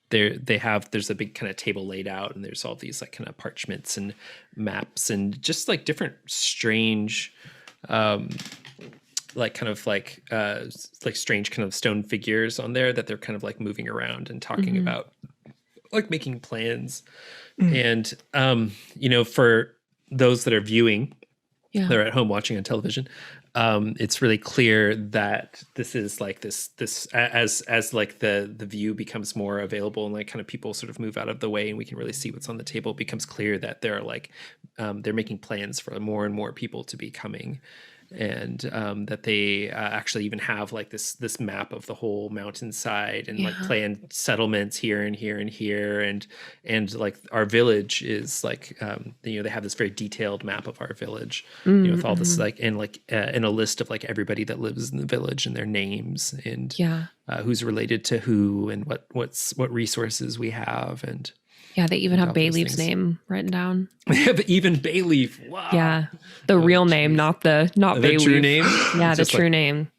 there's a big kind of table laid out, and there's all these like kind of parchments and maps and just like different strange like kind of like strange kind of stone figures on there that they're kind of like moving around and talking about, like making plans. And for those that are viewing, they're at home watching on television, it's really clear that this is like this as like the view becomes more available and like kind of people sort of move out of the way and we can really see what's on the table. It becomes clear that they're like they're making plans for more and more people to be coming, and that they actually even have like this map of the whole mountainside and like planned settlements here and here and here, and like our village is like you know, they have this very detailed map of our village, you know, with all this like in a list of like everybody that lives in the village and their names and who's related to who and what resources we have. And they even have Bayleaf's name written down. They have even Bayleaf. Wow. Yeah. The real name, not Bayleaf. The true name? Yeah, the true name.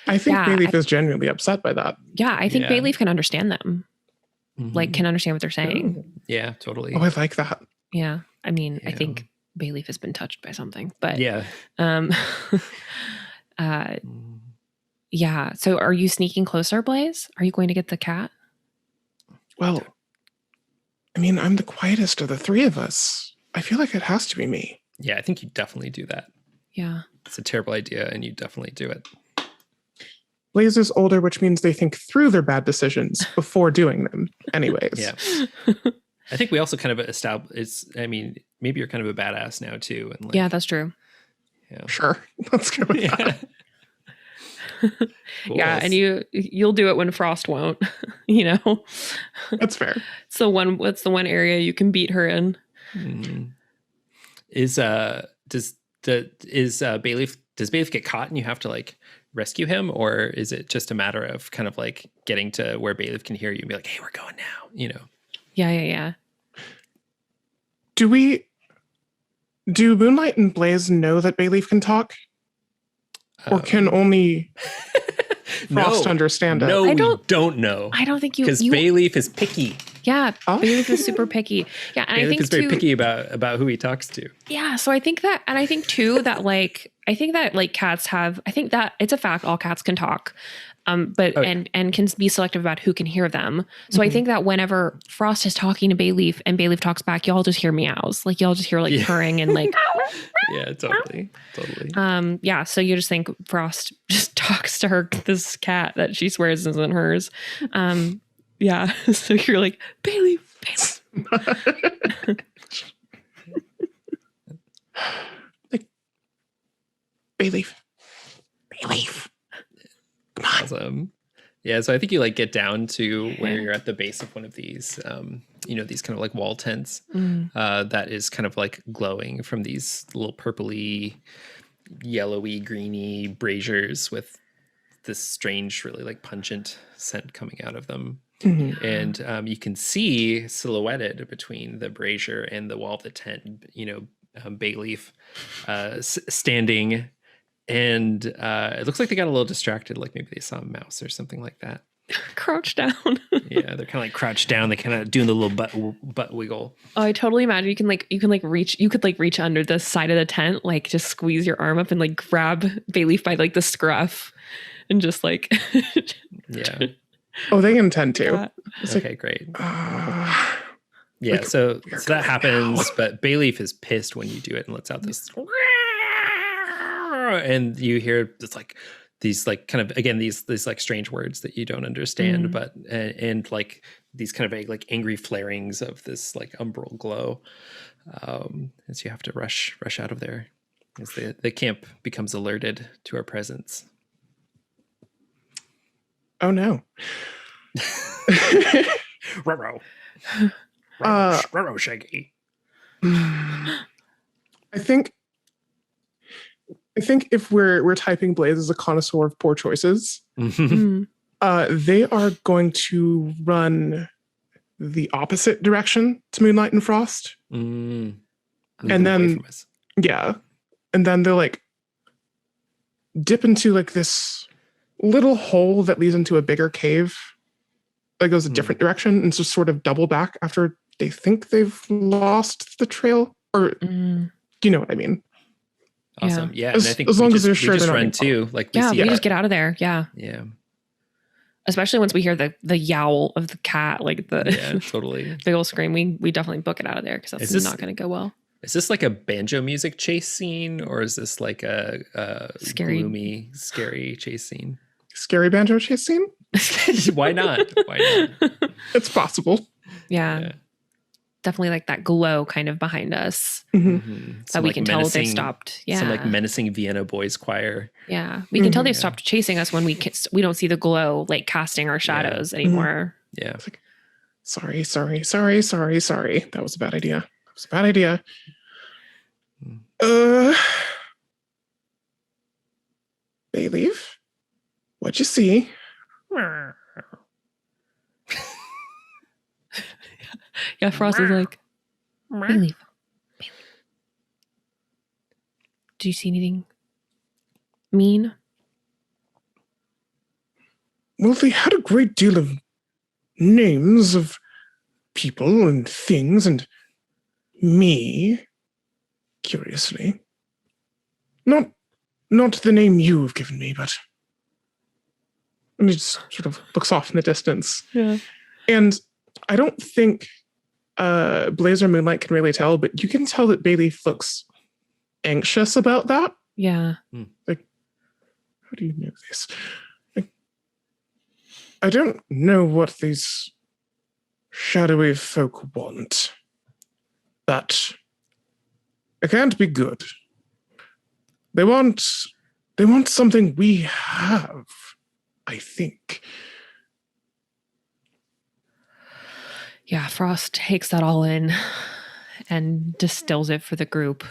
I think Bayleaf is genuinely upset by that. Yeah, I think Bayleaf can understand them. Like, can understand what they're saying. Yeah, totally. Oh, I like that. Yeah. I mean, I think Bayleaf has been touched by something, but yeah. Yeah. So are you sneaking closer, Blaze? Are you going to get the cat? Well, I mean, I'm the quietest of the three of us. I feel like it has to be me. Yeah, I think you definitely do that. Yeah. It's a terrible idea, and you definitely do it. Blaze is older, which means they think through their bad decisions before doing them. Anyways. Yeah. I think we also kind of I mean, maybe you're kind of a badass now, too. And like, yeah, that's true. Yeah. Sure. Let's go with that. Cool. Yeah, and you'll do it when Frost won't, you know. That's fair. So what's the one area you can beat her in? Is Bayleaf get caught and you have to like rescue him, or is it just a matter of kind of like getting to where Bayleaf can hear you and be like, hey, we're going now, you know? Yeah. Do Moonlight and Blaze know that Bayleaf can talk? Or can only Frost understand it? No, we don't know. I don't think because Bayleaf is picky. Yeah, Bayleaf is super picky. Yeah, and Bayleaf I think is very picky about who he talks to. Yeah, so I think that, and I think too that like cats have. I think that it's a fact all cats can talk, but and can be selective about who can hear them. So I think that whenever Frost is talking to Bayleaf and Bayleaf talks back, y'all just hear meows. Like y'all just hear like purring and like. Yeah, totally. Yeah, so you just think Frost just talks to her, this cat that she swears isn't hers. Yeah, so you're like, Bayleaf. Like, Bayleaf. Come on. Awesome. Yeah, so I think you like get down to where you're at the base of one of these, you know, these kind of like wall tents that is kind of like glowing from these little purpley, yellowy, greeny braziers with this strange, really like pungent scent coming out of them. And you can see silhouetted between the brazier and the wall of the tent, you know, Bayleaf standing. And it looks like they got a little distracted, like maybe they saw a mouse or something like that. Crouch down. Yeah, they're kind of like crouched down. They kind of doing the little butt wiggle. Oh, I totally imagine you could reach under the side of the tent, like just squeeze your arm up and like grab Bayleaf by like the scruff and just like. Yeah. Oh, they intend to. Okay, great. Yeah, like, so that happens, but Bayleaf is pissed when you do it and lets out this. And you hear this like these like kind of again these like strange words that you don't understand, but and like these kind of like angry flarings of this like umbral glow, as you have to rush out of there as the camp becomes alerted to our presence. Oh no. Ruh-roh. Shaggy. I think if we're typing Blaze as a connoisseur of poor choices, they are going to run the opposite direction to Moonlight and Frost. And then and then they'll like dip into like this little hole that leads into a bigger cave that goes a different direction and just sort of double back after they think they've lost the trail, or you know what I mean. Awesome. Yeah. And I think as long as they're sure we just they're run too. Like we just get out of there. Yeah. Yeah. Especially once we hear the yowl of the cat, like the totally big old scream. We definitely book it out of there because that's not going to go well. Is this like a banjo music chase scene, or is this like a Scary. gloomy, scary chase scene? Scary banjo chase scene? Why not? Why not? It's possible. Yeah. Definitely like that glow kind of behind us that we can tell they stopped. Yeah. Some like menacing Vienna boys choir. Yeah. We can tell they've stopped chasing us when we don't see the glow like casting our shadows anymore. Yeah. It's like, sorry. That was a bad idea. Bayleaf, what'd you see? Yeah, Frost is like, Bayleaf. Do you see anything mean? Well, they had a great deal of names of people and things, and me, curiously. Not the name you've given me, but... And he just sort of looks off in the distance. Yeah. And I don't think Blaze or Moonlight can really tell, but you can tell that Bayleaf looks anxious about that. Yeah. Like, how do you know this? Like, I don't know what these shadowy folk want, but it can't be good. They want something we have, I think. Yeah, Frost takes that all in and distills it for the group.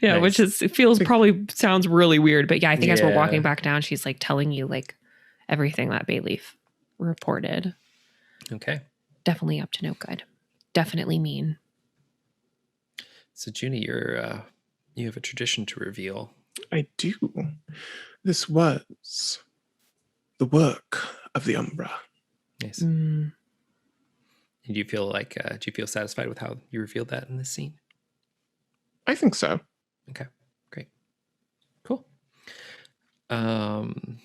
Yeah, Nice. which probably sounds really weird, but yeah, I think as we're walking back down, she's like telling you like everything that Bayleaf reported. Okay. Definitely up to no good. Definitely mean. So Juni, you have a tradition to reveal. I do. This was the work of the Umbra. Nice. And do you feel satisfied with how you revealed that in this scene? I think so. Okay, great. Cool. I'm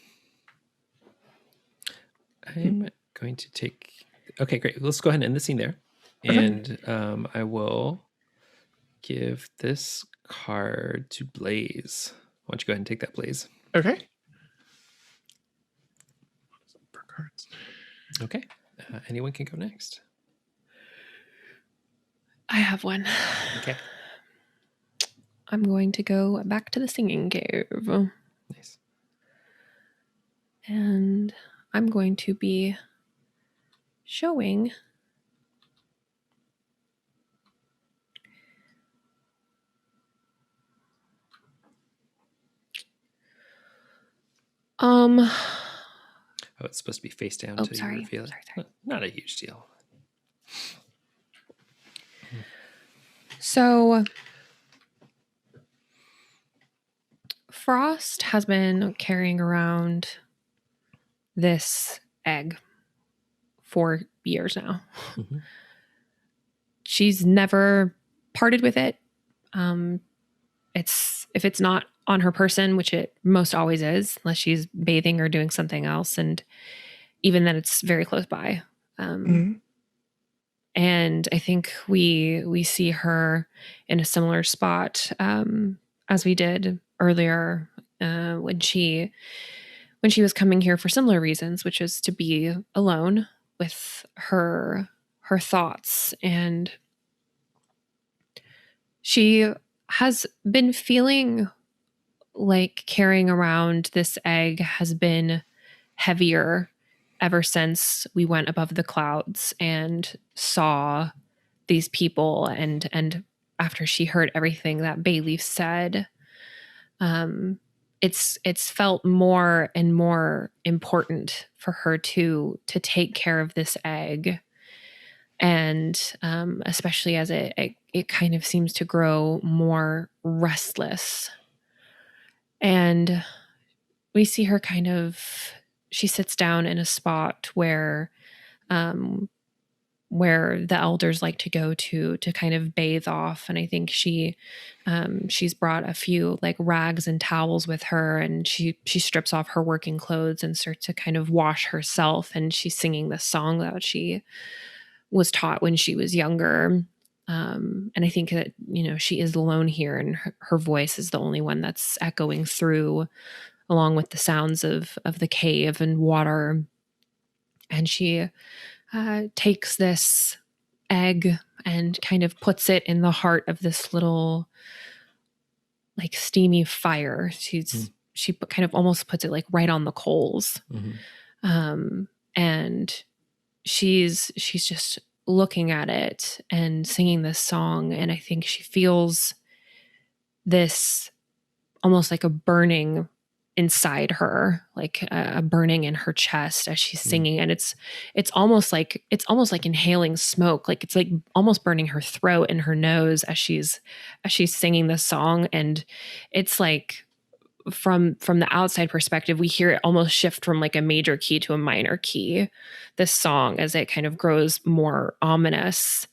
going to take... Okay, great. Let's go ahead and end the scene there. And I will give this card to Blaze. Why don't you go ahead and take that, Blaze? Okay. Okay. Anyone can go next. I have one. Okay. I'm going to go back to the singing cave. Nice. And I'm going to be showing Oh, it's supposed to be face down to sorry. reveal it. Sorry. Not a huge deal. So Frost has been carrying around this egg for years now. Mm-hmm. She's never parted with it. If it's not on her person, which it most always is, unless she's bathing or doing something else, and even then it's very close by. And I think we see her in a similar spot as we did earlier when she was coming here for similar reasons, which is to be alone with her thoughts. And she has been feeling like carrying around this egg has been heavier ever since we went above the clouds and saw these people, and after she heard everything that Bayleaf said, it's felt more and more important for her to take care of this egg, and especially as it kind of seems to grow more restless. And we see her she sits down in a spot where the elders like to go to kind of bathe off. And I think she's brought a few like rags and towels with her, and she strips off her working clothes and starts to kind of wash herself. And she's singing this song that she was taught when she was younger. And I think that, she is alone here, and her voice is the only one that's echoing through, along with the sounds of the cave and water. And she takes this egg and kind of puts it in the heart of this little like steamy fire. She kind of almost puts it like right on the coals. And she's just looking at it and singing this song. And I think she feels this almost like a burning inside her, like a burning in her chest as she's singing. And it's almost like inhaling smoke. Like it's like almost burning her throat and her nose as she's singing this song. And it's like, from the outside perspective, we hear it almost shift from like a major key to a minor key, this song, as it kind of grows more ominous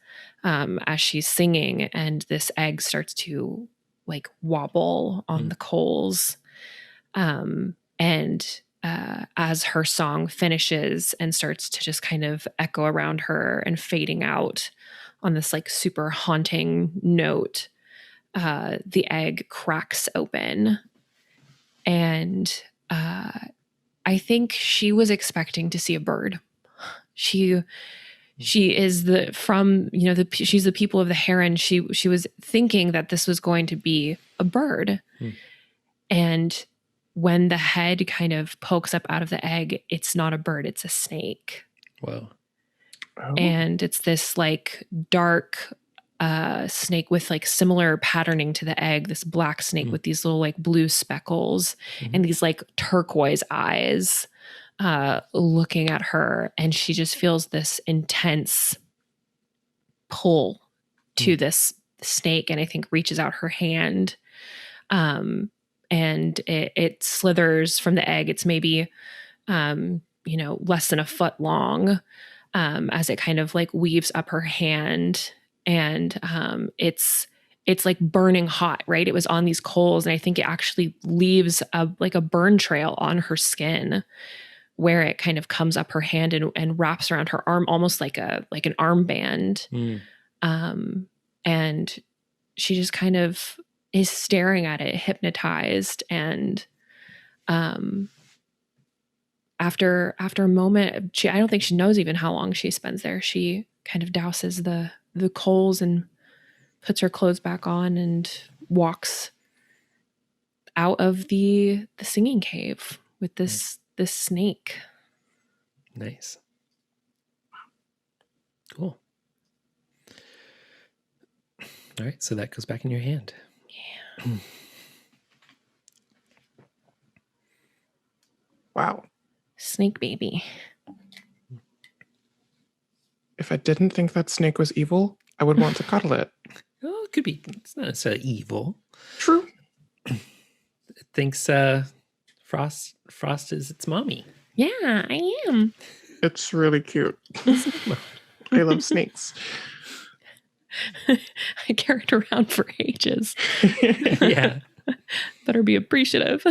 as she's singing, and this egg starts to like wobble on the coals. And as her song finishes and starts to just kind of echo around her and fading out on this like super haunting note, the egg cracks open. And I think she was expecting to see a bird. She is she's the people of the Heron. She was thinking that this was going to be a bird. And when the head kind of pokes up out of the egg, it's not a bird, it's a snake. Whoa. Oh. And it's this like dark snake with like similar patterning to the egg, this black snake with these little like blue speckles and these like turquoise eyes looking at her. And she just feels this intense pull to this snake, and I think reaches out her hand. And it slithers from the egg. It's maybe, less than a foot long, as it kind of like weaves up her hand. And it's like burning hot, right? It was on these coals, and I think it actually leaves a burn trail on her skin, where it kind of comes up her hand and wraps around her arm, almost like an armband. And she just kind of is staring at it, hypnotized. And after a moment, I don't think she knows even how long she spends there. She kind of douses the coals and puts her clothes back on and walks out of the singing cave with this snake. Nice. Cool. All right, so that goes back in your hand. Yeah. Wow. Snake baby. If I didn't think that snake was evil, I would want to cuddle it. Oh, it could be. It's not necessarily evil. True. It thinks Frost is its mommy. Yeah, I am. It's really cute. I love snakes. I carried around for ages. Yeah. Better be appreciative.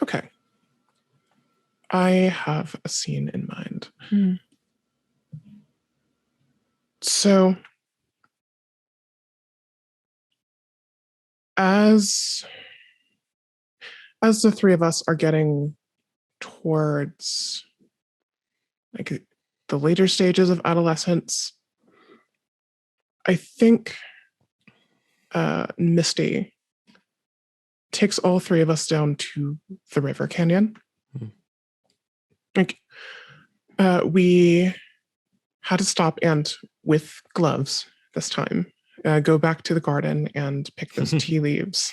Okay. I have a scene in mind. So, as the three of us are getting towards like the later stages of adolescence, I think Misty takes all three of us down to the river canyon. Like, we had to stop and, with gloves this time, go back to the garden and pick those tea leaves.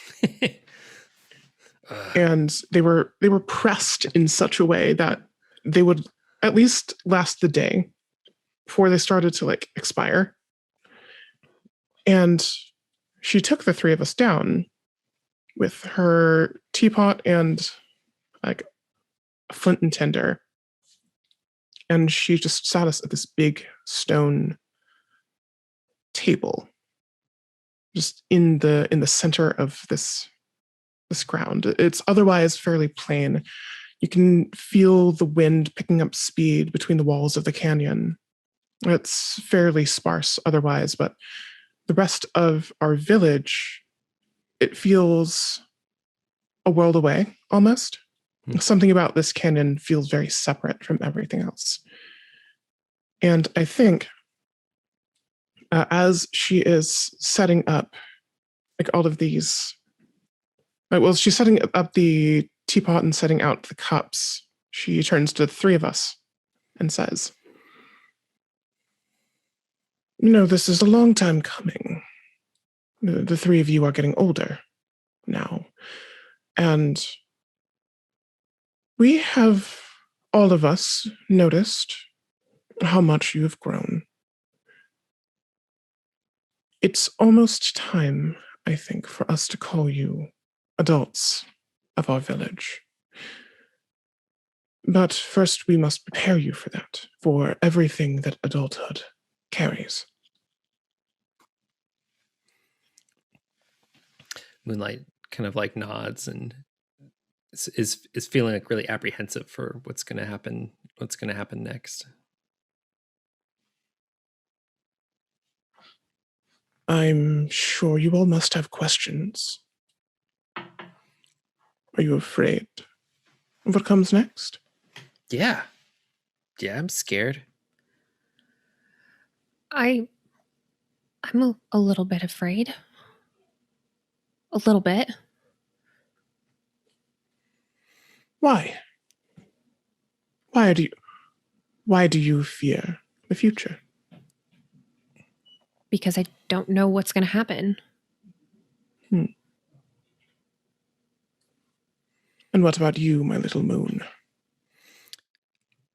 And they were pressed in such a way that they would at least last the day before they started to like expire. And she took the three of us down with her teapot and like a flint and tinder. And she just sat us at this big stone table, just in the center of this this ground. It's otherwise fairly plain. You can feel the wind picking up speed between the walls of the canyon. It's fairly sparse otherwise, but the rest of our village, it feels a world away almost. Something about this canyon feels very separate from everything else. And I think as she is setting up like all of these, she's setting up the teapot and setting out the cups. She turns to the three of us and says, this is a long time coming. The three of you are getting older now. And we have, all of us, noticed how much you have grown. It's almost time, I think, for us to call you adults of our village. But first we must prepare you for that, for everything that adulthood carries. Moonlight kind of like nods and is feeling like really apprehensive for what's going to happen next. I'm sure you all must have questions. Are you afraid of what comes next? Yeah, I'm scared. I'm a little bit afraid. A little bit. Why? Why do you fear the future? Because I don't know what's going to happen. And what about you, my little moon?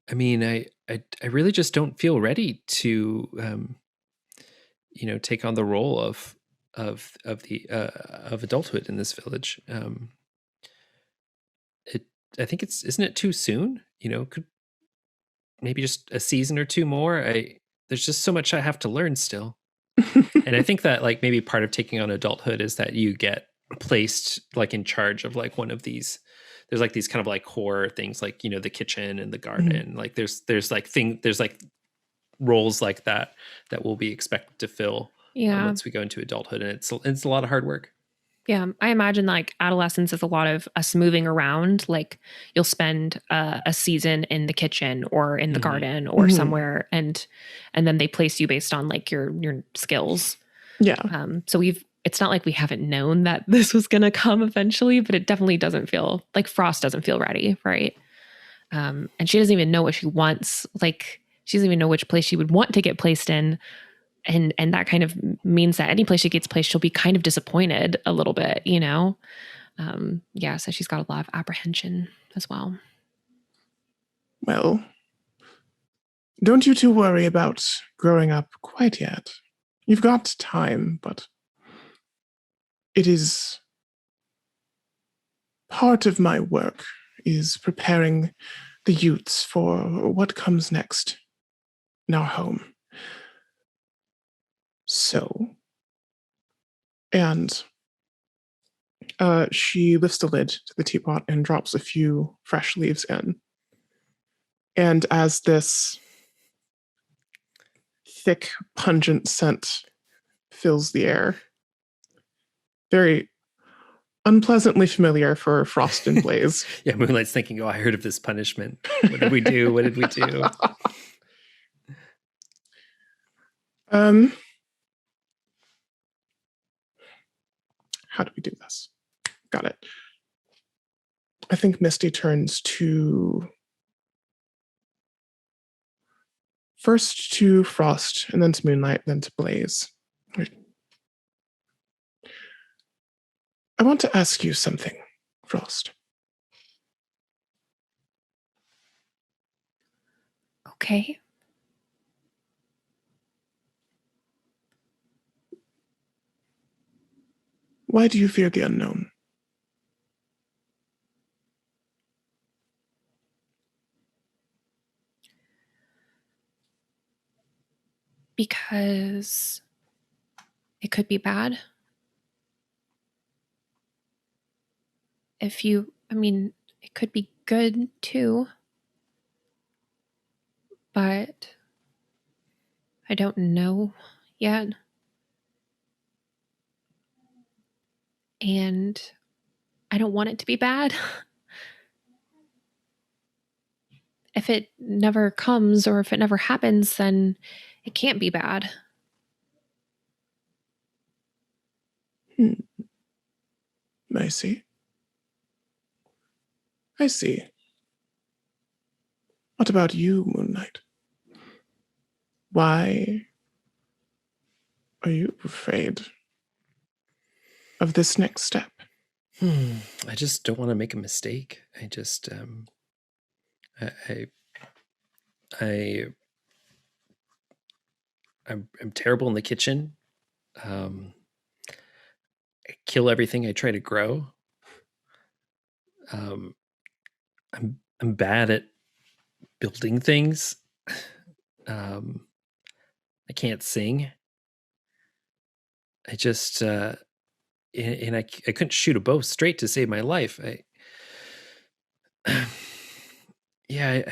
I mean, I really just don't feel ready to, take on the role of adulthood in this village. I think isn't it too soon? Could maybe just a season or two more. There's just so much I have to learn still. And I think that like maybe part of taking on adulthood is that you get placed like in charge of like one of these. There's like these kind of like core things like, the kitchen and the garden. Like there's like roles like that we'll be expected to fill once we go into adulthood. And it's a lot of hard work. Yeah, I imagine like adolescence is a lot of us moving around. Like you'll spend a season in the kitchen or in the garden or somewhere, and then they place you based on like your skills. Yeah. So it's not like we haven't known that this was going to come eventually, but it definitely doesn't feel like Frost doesn't feel ready, right? And she doesn't even know what she wants. Like she doesn't even know which place she would want to get placed in. And that kind of means that any place she gets placed, she'll be kind of disappointed a little bit, so she's got a lot of apprehension as well. Well, don't you two worry about growing up quite yet. You've got time, but it is part of my work is preparing the youths for what comes next in our home. So, and she lifts the lid to the teapot and drops a few fresh leaves in. And as this thick, pungent scent fills the air, very unpleasantly familiar for Frost and Blaze. Yeah, Moonlight's thinking, I heard of this punishment. What did we do? What did we do? How do we do this? Got it. I think Misty turns first to Frost, and then to Moonlight, then to Blaze. I want to ask you something, Frost. Okay. Why do you fear the unknown? Because it could be bad. it could be good too, but I don't know yet. And I don't want it to be bad. If it never comes or if it never happens, then it can't be bad. I see. I see. What about you, Moonlight? Why are you afraid of this next step? I just don't want to make a mistake. I just, I'm terrible in the kitchen. I kill everything I try to grow. I'm bad at building things. I can't sing. I just and I couldn't shoot a bow straight to save my life. I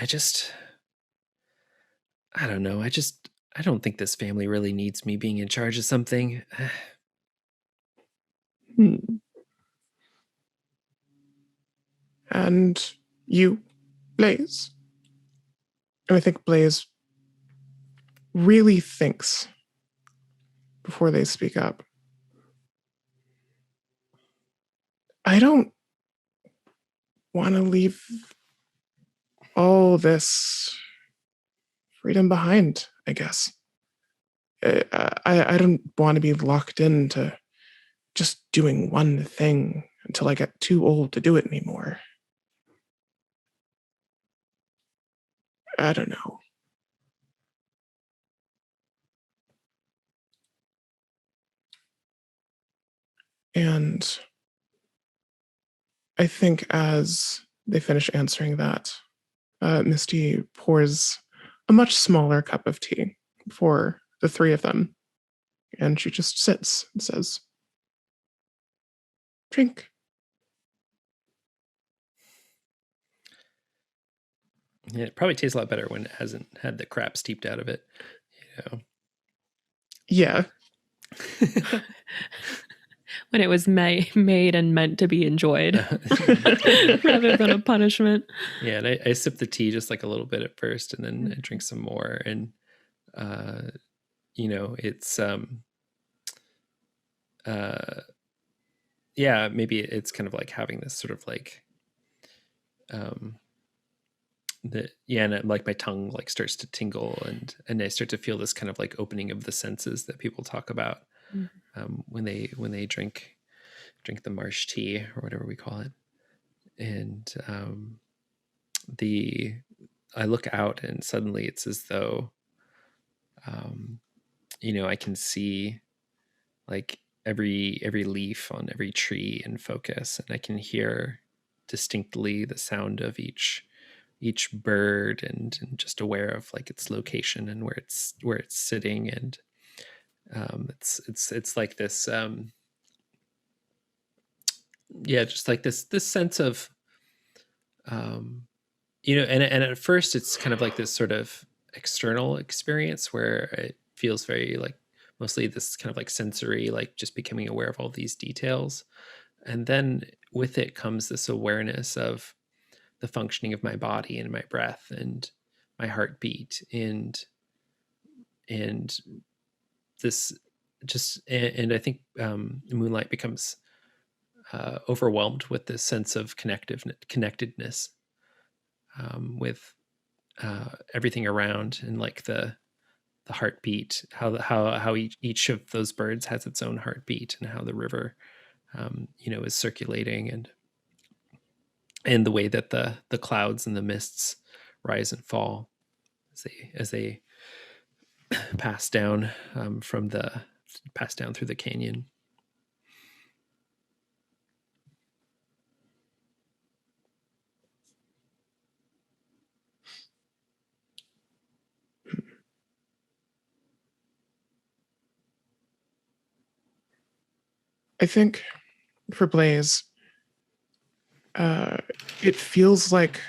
just I don't know. I don't think this family really needs me being in charge of something. And you, Blaze? And I think Blaze really thinks before they speak up. I don't want to leave all this freedom behind, I guess. I don't want to be locked into just doing one thing until I get too old to do it anymore. I don't know. And I think as they finish answering that, Misty pours a much smaller cup of tea for the three of them. And she just sits and says, "Drink." Yeah, it probably tastes a lot better when it hasn't had the crap steeped out of it. Yeah. When it was made and meant to be enjoyed rather than a punishment. Yeah, and I sip the tea just like a little bit at first, and then I drink some more, and it's maybe it's kind of like having this sort of like and like my tongue like starts to tingle, and I start to feel this kind of like opening of the senses that people talk about when they drink the marsh tea or whatever we call it. And I look out, and suddenly it's as though I can see like every leaf on every tree in focus, and I can hear distinctly the sound of each bird, and just aware of like its location and where it's sitting. And it's like this just like this sense of and at first it's kind of like this sort of external experience where it feels very like mostly this kind of like sensory, like just becoming aware of all these details. And then with it comes this awareness of the functioning of my body and my breath and my heartbeat, and this just and I think Moonlight becomes overwhelmed with this sense of connectedness with everything around, and like the heartbeat, how each of those birds has its own heartbeat, and how the river is circulating, and the way that the clouds and the mists rise and fall as they pass down pass down through the canyon. I think for Blaze, it feels like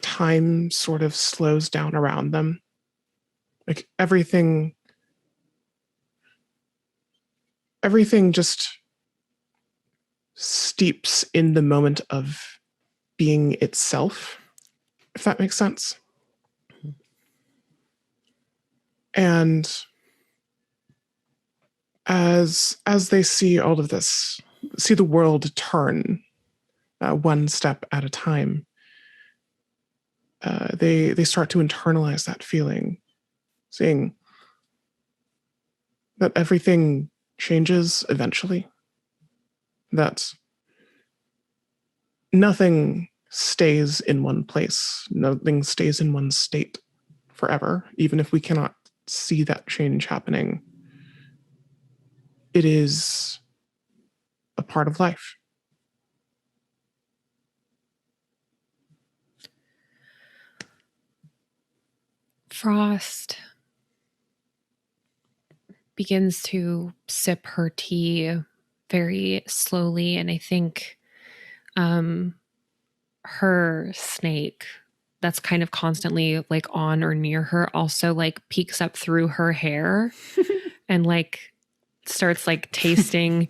time sort of slows down around them. Like everything just steeps in the moment of being itself, if that makes sense. And as they see all of this, see the world turn one step at a time, they start to internalize that feeling, seeing that everything changes eventually, that nothing stays in one place, nothing stays in one state forever, even if we cannot see that change happening. It is a part of life. Frost begins to sip her tea very slowly, and I think her snake that's kind of constantly like on or near her also like peeks up through her hair and like starts like tasting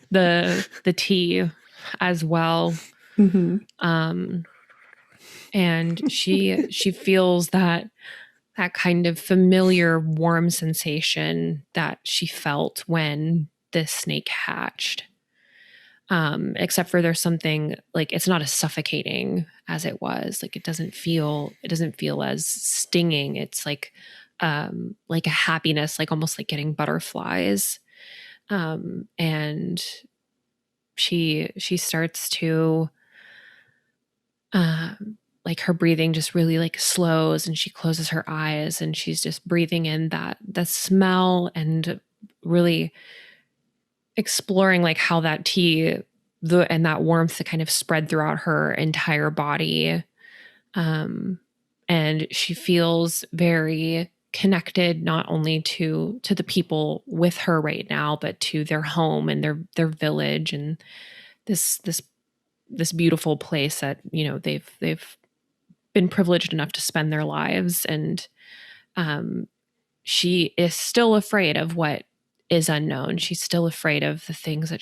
the tea as well. Mm-hmm. And she feels that kind of familiar warm sensation that she felt when this snake hatched. Except for there's something like it's not as suffocating as it was. Like it doesn't feel as stinging. It's like a happiness, like almost like getting butterflies. And she starts to like her breathing just really like slows, and she closes her eyes and she's just breathing in the smell and really exploring like how that tea and that warmth that kind of spread throughout her entire body. And she feels very connected not only to the people with her right now, but to their home and their village and this beautiful place that, you know, they've been privileged enough to spend their lives. And she is still afraid of what is unknown. She's still afraid of the things that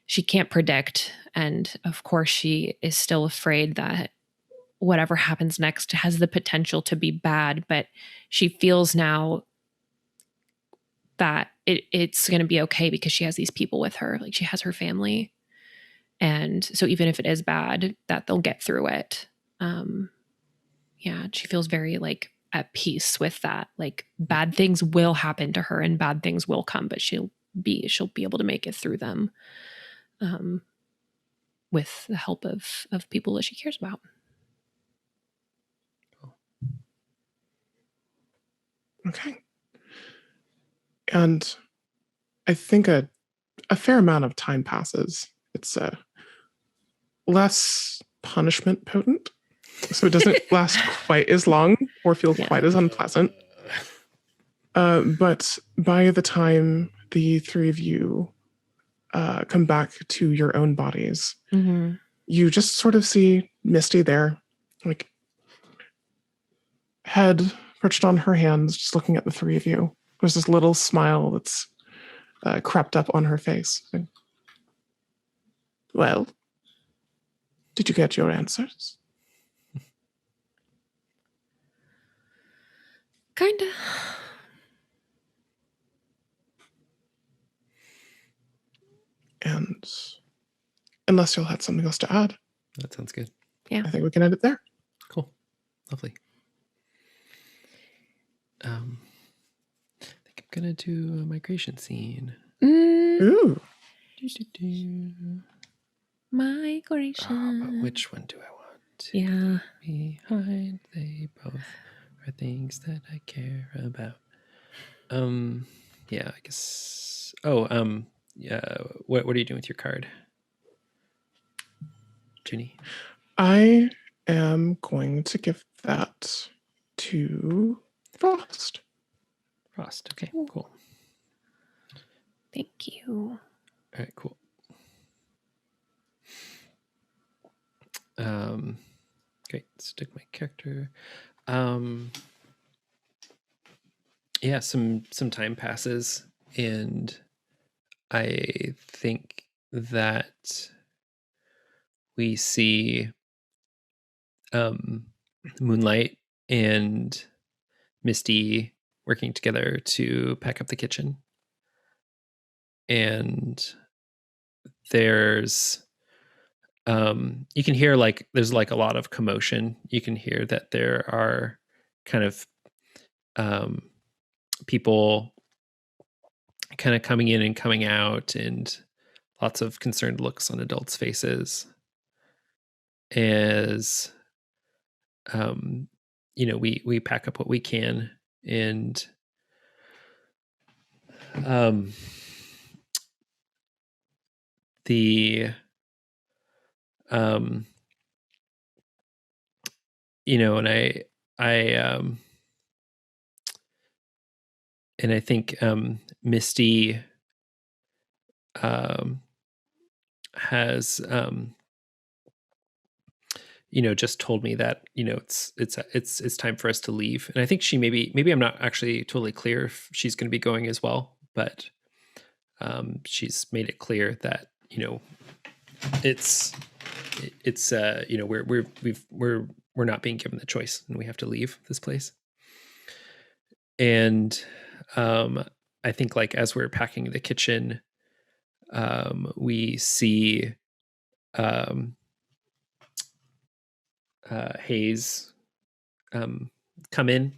she can't predict. And of course, she is still afraid that whatever happens next has the potential to be bad. But she feels now that it's going to be okay because she has these people with her. Like she has her family. And so even if it is bad, that they'll get through it. Yeah, she feels very like at peace with that. Like bad things will happen to her and bad things will come, but she'll be able to make it through them with the help of people that she cares about. Okay. And I think a fair amount of time passes. It's less punishment potent, so it doesn't last quite as long or feel quite as unpleasant. But by the time the three of you come back to your own bodies, you just sort of see Misty there, like head perched on her hands, just looking at the three of you. There's this little smile that's crept up on her face. Well, did you get your answers? Kinda. And unless y'all had something else to add. That sounds good. Yeah. I think we can end it there. Cool. Lovely. I think I'm gonna do a migration scene. Ooh. Migration. Which one do I want? Yeah. Behind, they both are things that I care about. Yeah, I guess. Yeah. What are you doing with your card, Juni? I am going to give that to Frost. Frost. Okay, cool. Thank you. All right, cool. Great. Stick my character. Yeah, some time passes, and I think that we see Moonlight and Misty working together to pack up the kitchen. And there's you can hear like there's like a lot of commotion. You can hear that there are kind of people kind of coming in and coming out, and lots of concerned looks on adults' faces as we pack up what we can, and the and I think Misty has just told me that it's time for us to leave, and I think she maybe I'm not actually totally clear if she's going to be going as well, but she's made it clear that it's we're not being given the choice, and we have to leave this place. And I think like as we're packing the kitchen, we see Hayes come in,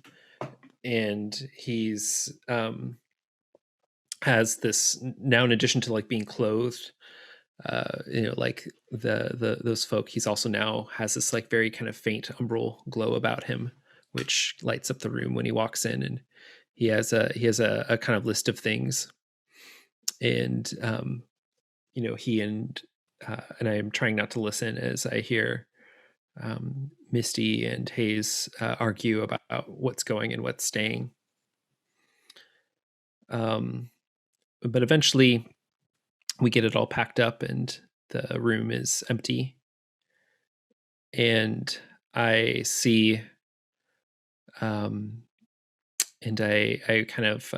and he's has this now, in addition to like being clothed, like those folk, he's also now has this like very kind of faint umbral glow about him, which lights up the room when he walks in, and he has a kind of list of things, and he and I am trying not to listen as I hear Misty and Hayes argue about what's going and what's staying. But eventually we get it all packed up, and the room is empty. And I see, and I kind of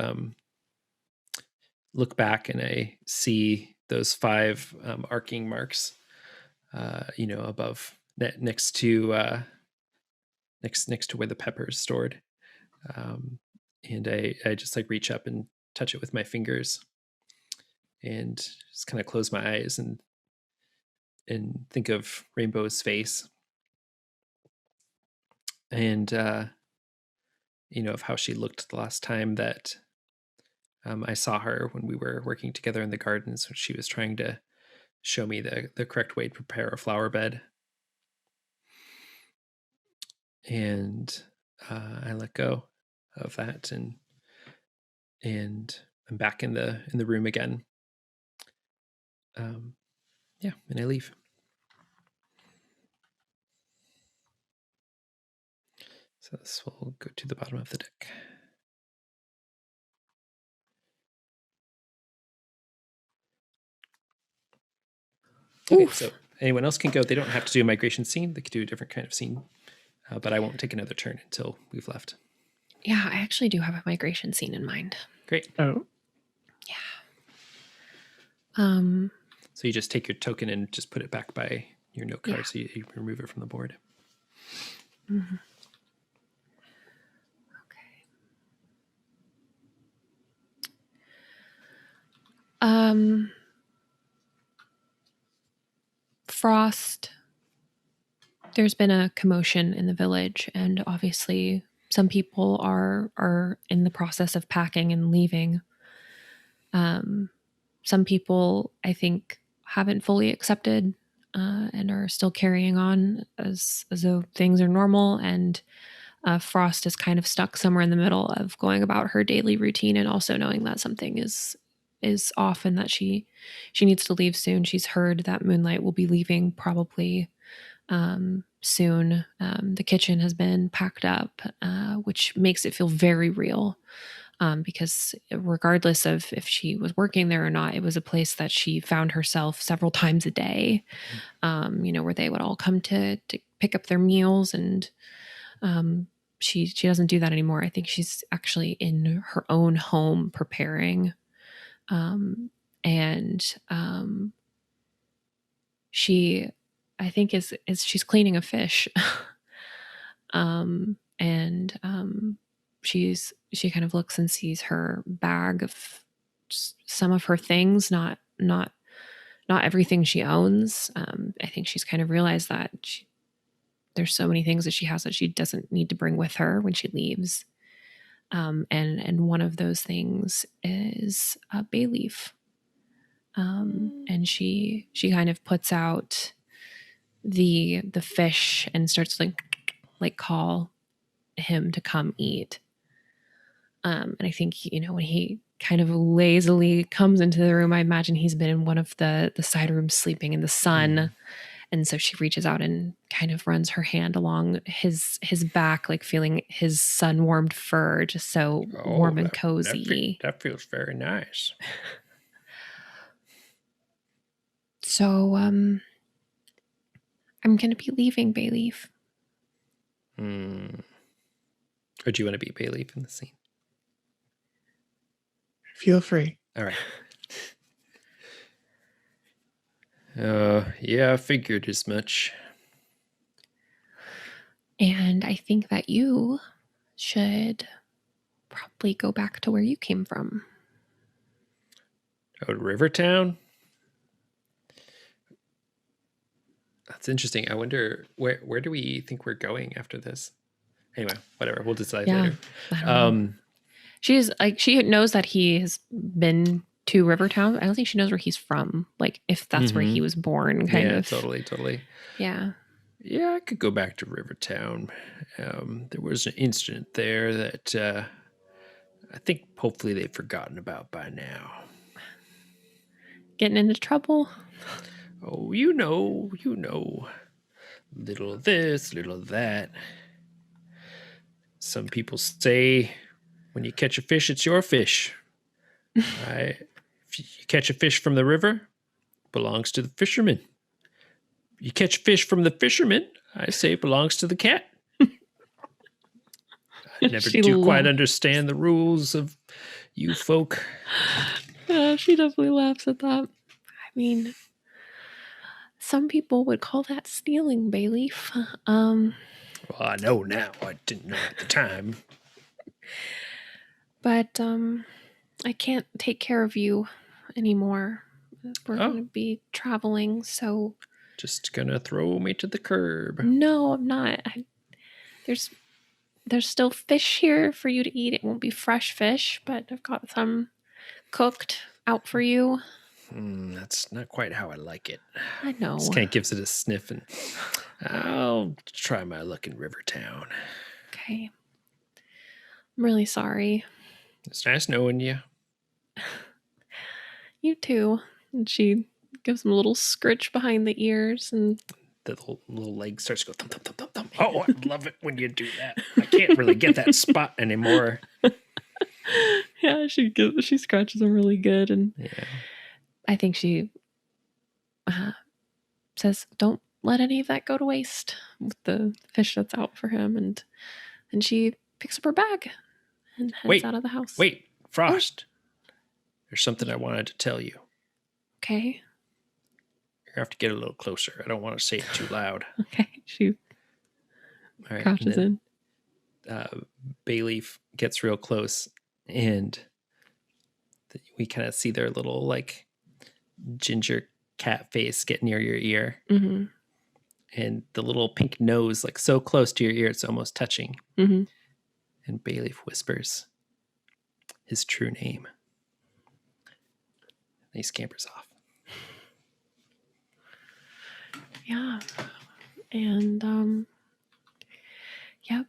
look back, and I see those 5 arcing marks, above next to where the pepper is stored. And I just like reach up and touch it with my fingers, and just kind of close my eyes and think of Rainbow's face, and of how she looked the last time that I saw her, when we were working together in the gardens, when she was trying to show me the correct way to prepare a flower bed. And I let go of that, and I'm back in the room again. Yeah, and I leave. So this will go to the bottom of the deck. Okay, so anyone else can go. They don't have to do a migration scene. They could do a different kind of scene, but I won't take another turn until we've left. Yeah, I actually do have a migration scene in mind. Great. Oh. Yeah. So you just take your token and just put it back by your note card, so you remove it from the board. Mm-hmm. Okay. Frost. There's been a commotion in the village, and obviously some people are in the process of packing and leaving. Some people, I think, haven't fully accepted and are still carrying on as though things are normal. And Frost is kind of stuck somewhere in the middle of going about her daily routine and also knowing that something is off, and that she needs to leave soon. She's heard that Moonlight will be leaving probably soon. The kitchen has been packed up, which makes it feel very real. because regardless of if she was working there or not, it was a place that she found herself several times a day, where they would all come to pick up their meals. And she doesn't do that anymore. I think she's actually in her own home preparing. She, I think is she's cleaning a fish. She kind of looks and sees her bag of some of her things, not everything she owns. I think she's kind of realized that there's so many things that she has that she doesn't need to bring with her when she leaves. And one of those things is a bay leaf. And she kind of puts out the fish and starts to like call him to come eat. And I think, when he kind of lazily comes into the room, I imagine he's been in one of the side rooms sleeping in the sun. And so she reaches out and kind of runs her hand along his back, like feeling his sun-warmed fur, just so warm and cozy. That feels very nice. So, I'm going to be leaving, Bayleaf. Or do you want to be Bayleaf in the scene? Feel free. All right. Yeah, I figured as much. And I think that you should probably go back to where you came from. Oh, Rivertown? That's interesting. I wonder where do we think we're going after this? Anyway, whatever. We'll decide later. I don't know. She's like, she knows that he has been to Rivertown. I don't think she knows where he's from. Like, if that's where he was born, kind of. Totally. Yeah. Yeah, I could go back to Rivertown. There was an incident there that I think hopefully they've forgotten about by now. Getting into trouble? Oh, you know. Little of this, little of that. Some people say when you catch a fish, it's your fish. If you catch a fish from the river, it belongs to the fisherman. You catch a fish from the fisherman, I say it belongs to the cat. I never do quite understand the rules of you folk. Yeah, she definitely laughs at that. I mean, some people would call that stealing, Bayleaf. Well, I know now. I didn't know at the time. But I can't take care of you anymore. We're going to be traveling, so... Just gonna throw me to the curb. No, I'm not. There's still fish here for you to eat. It won't be fresh fish, but I've got some cooked out for you. That's not quite how I like it. I know. Just kind of gives it a sniff, and I'll try my luck in Rivertown. Okay. I'm really sorry. It's nice knowing you. You too. And she gives him a little scritch behind the ears, and the little leg starts to go thump, thump, thump, thump, thump. Oh, I love it when you do that. I can't really get that spot anymore. Yeah, she scratches him really good, and I think she says, "Don't let any of that go to waste," with the fish that's out for him, and she picks up her bag and heads out of the house. Wait, Frost. There's something I wanted to tell you. Okay. You have to get a little closer. I don't want to say it too loud. Okay. She crouches in. Bayleaf gets real close, and we kind of see their little like ginger cat face get near your ear. Mm-hmm. And the little pink nose, like so close to your ear, it's almost touching. Mm-hmm. And Bayleaf whispers his true name. And he scampers off. Yeah. And yep,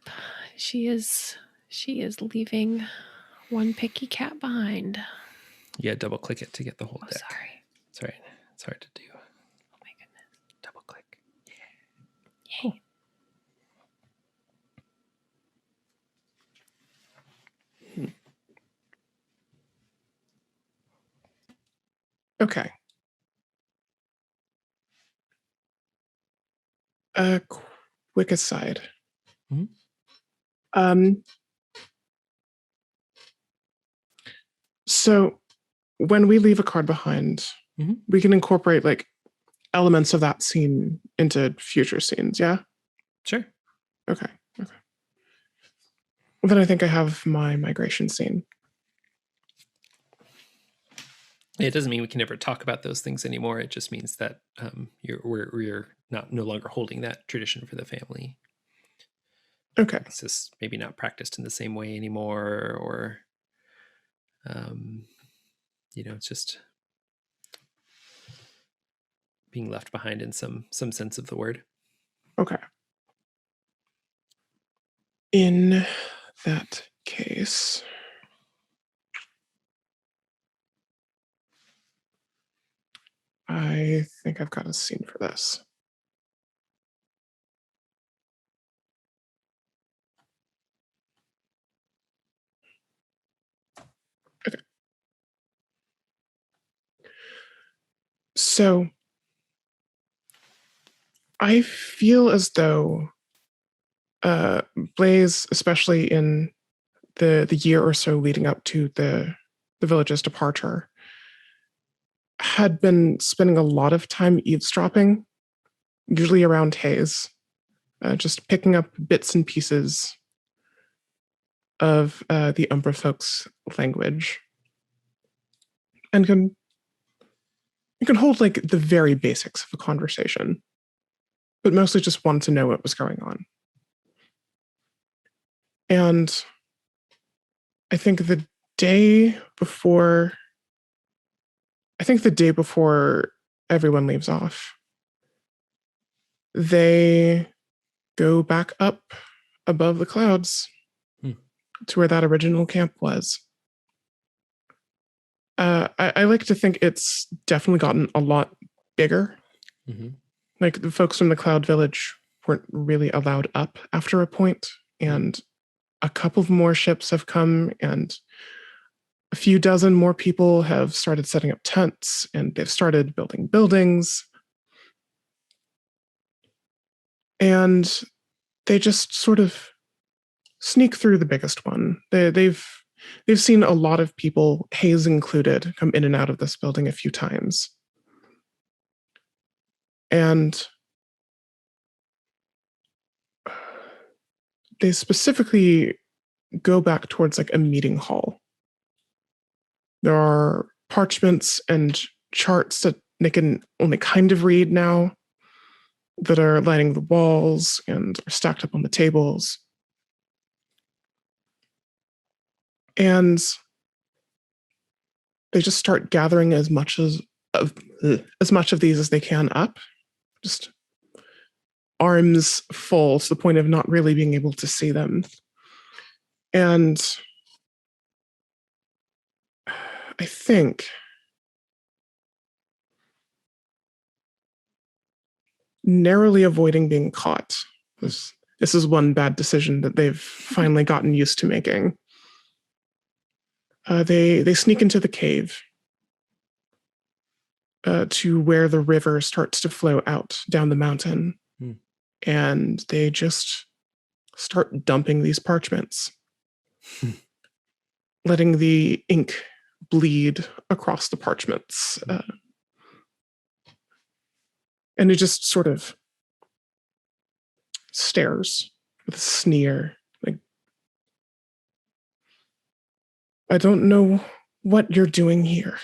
she is leaving one picky cat behind. Yeah, double click it to get the whole deck. Sorry. It's all right. It's hard to do. Oh my goodness. Double click. Yeah. Yay. Okay. A quick aside. Mhm. So when we leave a card behind, Mhm. we can incorporate like elements of that scene into future scenes. Yeah. Sure. Okay. Then I think I have my migration scene. It doesn't mean we can never talk about those things anymore. It just means that we're no longer holding that tradition for the family. Okay. It's just maybe not practiced in the same way anymore, or it's just being left behind in some sense of the word. Okay. In that case, I think I've got a scene for this. Okay. So I feel as though Blaze, especially in the year or so leading up to the village's departure, had been spending a lot of time eavesdropping, usually around Hayes, just picking up bits and pieces of the Umbra folks' language, and you can hold like the very basics of a conversation, but mostly just wanted to know what was going on. And I think the day before everyone leaves off, they go back up above the clouds to where that original camp was. I like to think it's definitely gotten a lot bigger. Mm-hmm. Like the folks from the Cloud Village weren't really allowed up after a point, and a couple of more ships have come, and a few dozen more people have started setting up tents, and they've started building buildings. And they just sort of sneak through the biggest one. They've seen a lot of people, Hayes included, come in and out of this building a few times. And they specifically go back towards like a meeting hall. There are parchments and charts that they can only kind of read now that are lining the walls and are stacked up on the tables. And they just start gathering as much of these as they can up, just arms full to the point of not really being able to see them. And I think narrowly avoiding being caught. This is one bad decision that they've finally gotten used to making. They sneak into the cave to where the river starts to flow out down the mountain. And they just start dumping these parchments, letting the ink bleed across the parchments. And it just sort of stares with a sneer. Like, I don't know what you're doing here,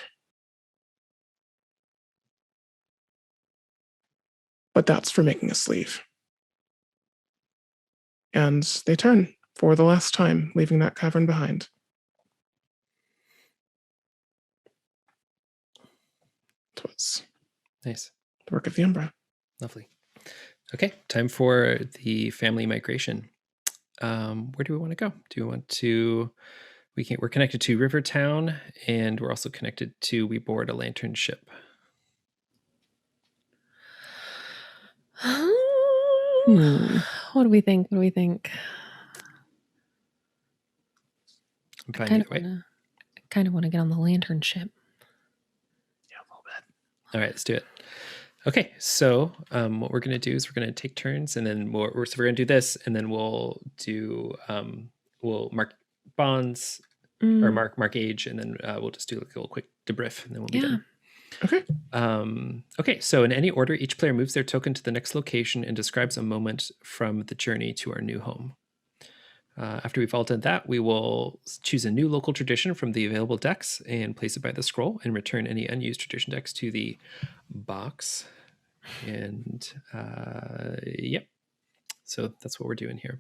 but that's for making us leave. And they turn for the last time, leaving that cavern behind. It was nice. The work of the Umbra. Lovely. Okay, time for the family migration. Where do we want to go? Do we want to? We're connected to Rivertown, and we're also connected to we board a lantern ship. What do we think? I'm fine either way. kind of want to get on the lantern ship. Yeah, a little bit. All right, let's do it. Okay, so what we're going to do is we're going to take turns, and then we're going to do this, and then we'll do we'll mark bonds or mark age, and then we'll just do like a little quick debrief, and then we'll be done. Okay. Okay, so in any order, each player moves their token to the next location and describes a moment from the journey to our new home. After we've all done that, we will choose a new local tradition from the available decks and place it by the scroll and return any unused tradition decks to the box. And yep, so that's what we're doing here.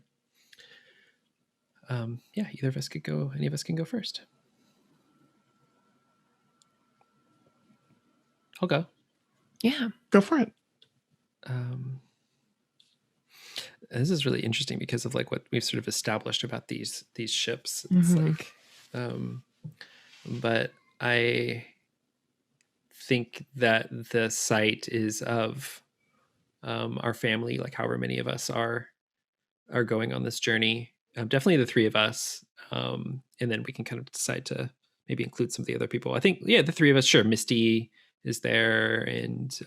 Yeah, either of us could go, any of us can go first. I'll go. Yeah. Go for it. This is really interesting because of like what we've sort of established about these ships. It's like, but I think that the site is of our family, like however many of us are going on this journey. Definitely the three of us, and then we can kind of decide to maybe include some of the other people. I think, yeah, the three of us. Sure, Misty is there, and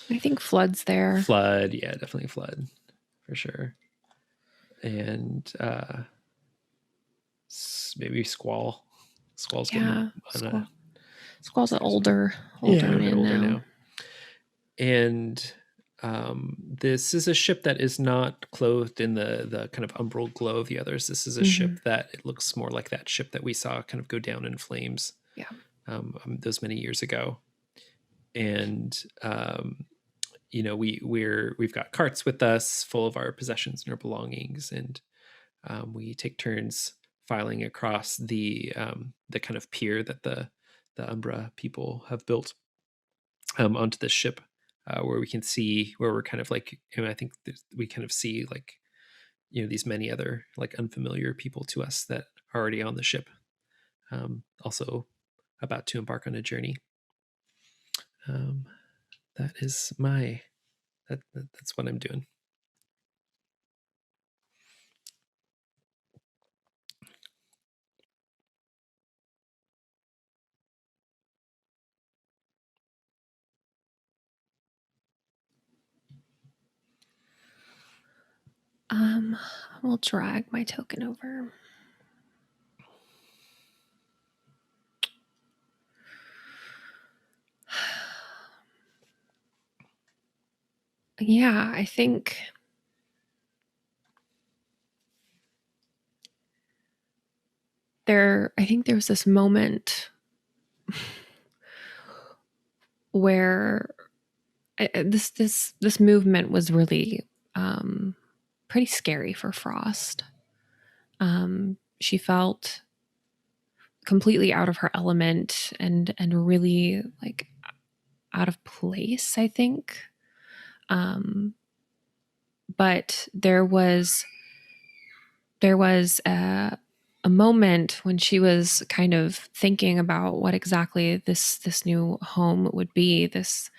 I think Flood's there. Flood, yeah, definitely Flood for sure, and maybe Squall. Squall's Yeah, getting Squall's an older man now. And this is a ship that is not clothed in the kind of umbral glow of the others. This is a ship that it looks more like that ship that we saw kind of go down in flames. Yeah. Those many years ago. And you know, we've got carts with us full of our possessions and our belongings, and we take turns filing across the kind of pier that the Umbra people have built onto the ship, where we can see where we're kind of like, and I think we kind of see like, you know, these many other like unfamiliar people to us that are already on the ship, also about to embark on a journey. That is that's what I'm doing. We'll drag my token over. Yeah, I think there was this moment where this movement was really pretty scary for Frost. She felt completely out of her element and really like out of place, I think. But there was a moment when she was kind of thinking about what exactly this new home would be, this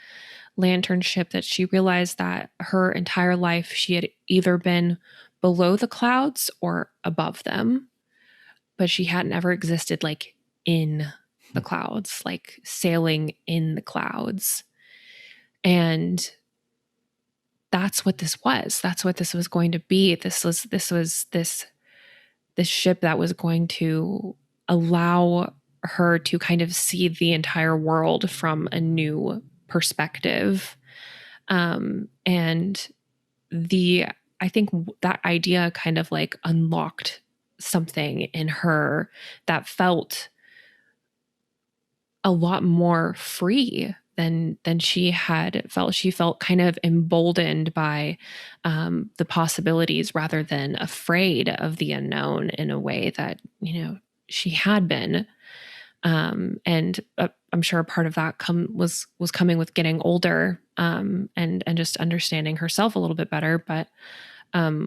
lantern ship, that she realized that her entire life she had either been below the clouds or above them, but she hadn't ever existed like in the clouds, like sailing in the clouds. And that's what this was. That's what this was going to be. This was this ship that was going to allow her to kind of see the entire world from a new perspective. And I think that idea kind of like unlocked something in her that felt a lot more free than she had felt. She felt kind of emboldened by the possibilities rather than afraid of the unknown in a way that, you know, she had been. And I'm sure a part of that was coming with getting older, and just understanding herself a little bit better. But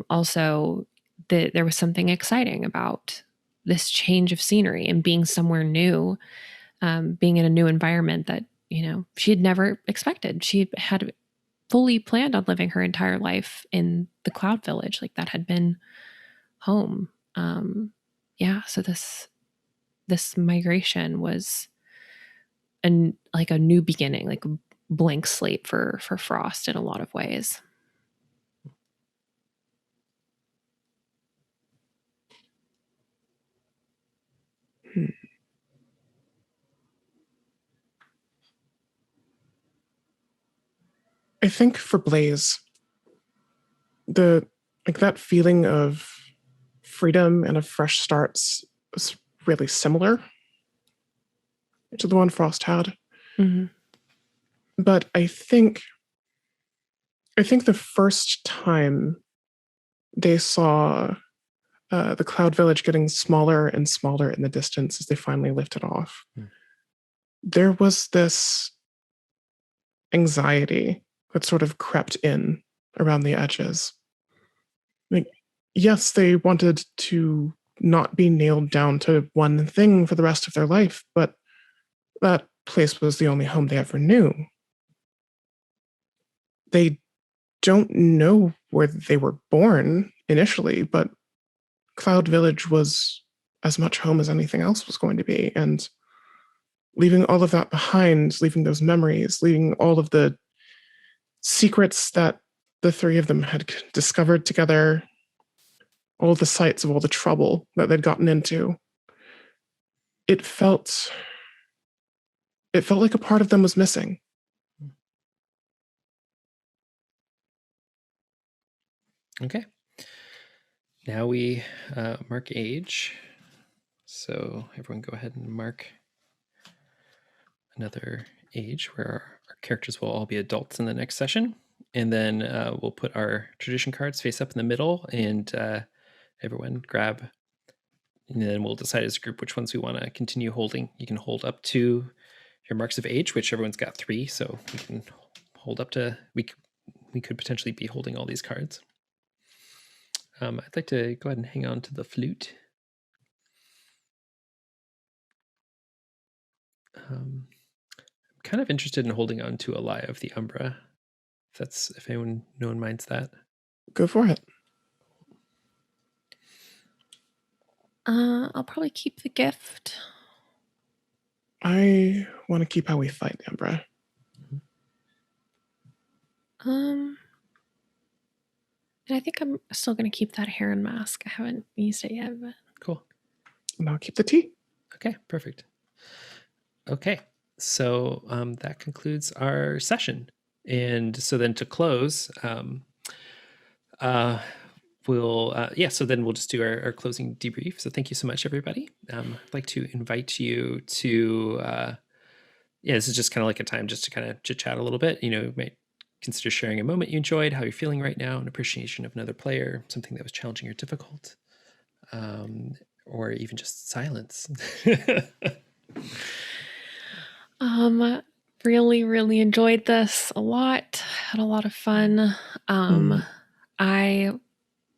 also there was something exciting about this change of scenery and being somewhere new, being in a new environment that, you know, she had never expected. She had fully planned on living her entire life in the Cloud Village. Like that had been home. Yeah. So this migration was like a new beginning, like a blank slate for Frost in a lot of ways. I think for Blaze, that feeling of freedom and of fresh starts was really similar to the one Frost had. Mm-hmm. But I think the first time they saw the Cloud Village getting smaller and smaller in the distance as they finally lifted off, there was this anxiety that sort of crept in around the edges. Like, yes, they wanted to not be nailed down to one thing for the rest of their life, but that place was the only home they ever knew. They don't know where they were born initially, but Cloud Village was as much home as anything else was going to be. And leaving all of that behind, leaving those memories, leaving all of the secrets that the three of them had discovered together, all the sights of all the trouble that they'd gotten into, it felt like a part of them was missing. Okay. Now we mark age. So everyone go ahead and mark another age where our characters will all be adults in the next session. And then we'll put our tradition cards face up in the middle, and everyone grab, and then we'll decide as a group which ones we want to continue holding. You can hold up to your marks of age, which everyone's got 3. So we can hold up to, we could potentially be holding all these cards. I'd like to go ahead and hang on to the flute. I'm kind of interested in holding on to Ally of the Umbra. If no one minds that. Go for it. I'll probably keep the gift. I want to keep How We Fight, Umbra. And I think I'm still going to keep that Heron mask. I haven't used it yet, but Cool. And I'll keep the tea. Okay, perfect. Okay, so that concludes our session. And so then to close, so then we'll just do our closing debrief. So thank you so much, everybody. I'd like to invite you to, this is just kind of like a time just to kind of chit chat a little bit. You might consider sharing a moment you enjoyed, how you're feeling right now, an appreciation of another player, something that was challenging or difficult, or even just silence. Really, really enjoyed this a lot. Had a lot of fun. I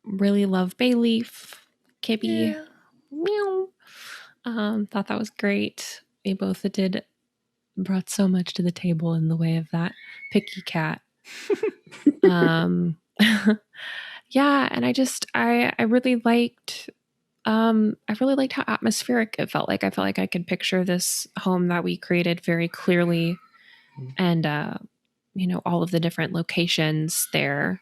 really love Bayleaf, Kibby. Yeah. Meow. Thought that was great. They both brought so much to the table in the way of that picky cat. Yeah, and I really liked how atmospheric it felt like. I felt like I could picture this home that we created very clearly, and all of the different locations there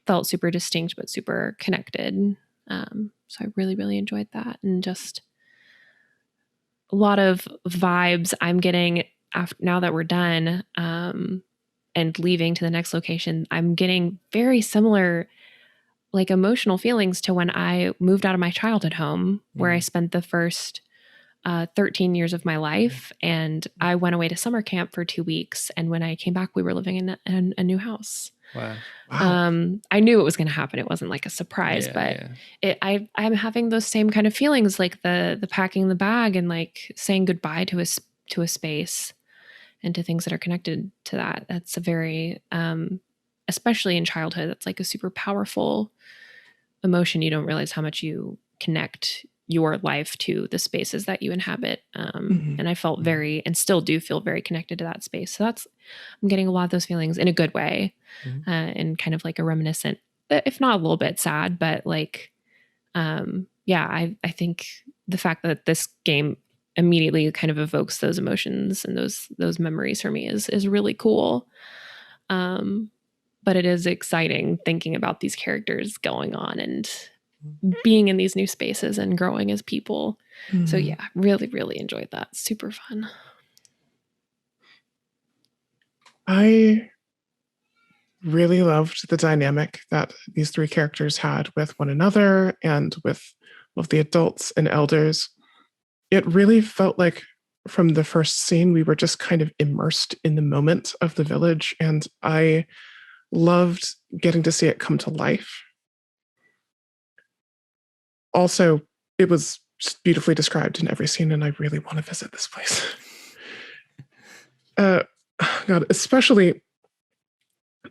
felt super distinct but super connected. So I really, really enjoyed that, and just a lot of vibes I'm getting now that we're done and leaving to the next location. I'm getting very similar like emotional feelings to when I moved out of my childhood home, where I spent the first 13 years of my life, and I went away to summer camp for 2 weeks. And when I came back, we were living in a new house. Wow. I knew it was going to happen. It wasn't like a surprise, I'm having those same kind of feelings, like the packing the bag and like saying goodbye to a space and to things that are connected to that. That's a very, especially in childhood, that's like a super powerful emotion. You don't realize how much you connect your life to the spaces that you inhabit. And I felt and still do feel very connected to that space. So I'm getting a lot of those feelings in a good way, and kind of like a reminiscent, if not a little bit sad, but like, I think the fact that this game immediately kind of evokes those emotions and those memories for me is really cool. But it is exciting thinking about these characters going on and being in these new spaces and growing as people. So yeah, really, really enjoyed that. Super fun. I really loved the dynamic that these three characters had with one another and with the adults and elders. It really felt like from the first scene, we were just kind of immersed in the moment of the village, and I loved getting to see it come to life. Also, it was just beautifully described in every scene, and I really want to visit this place. God, especially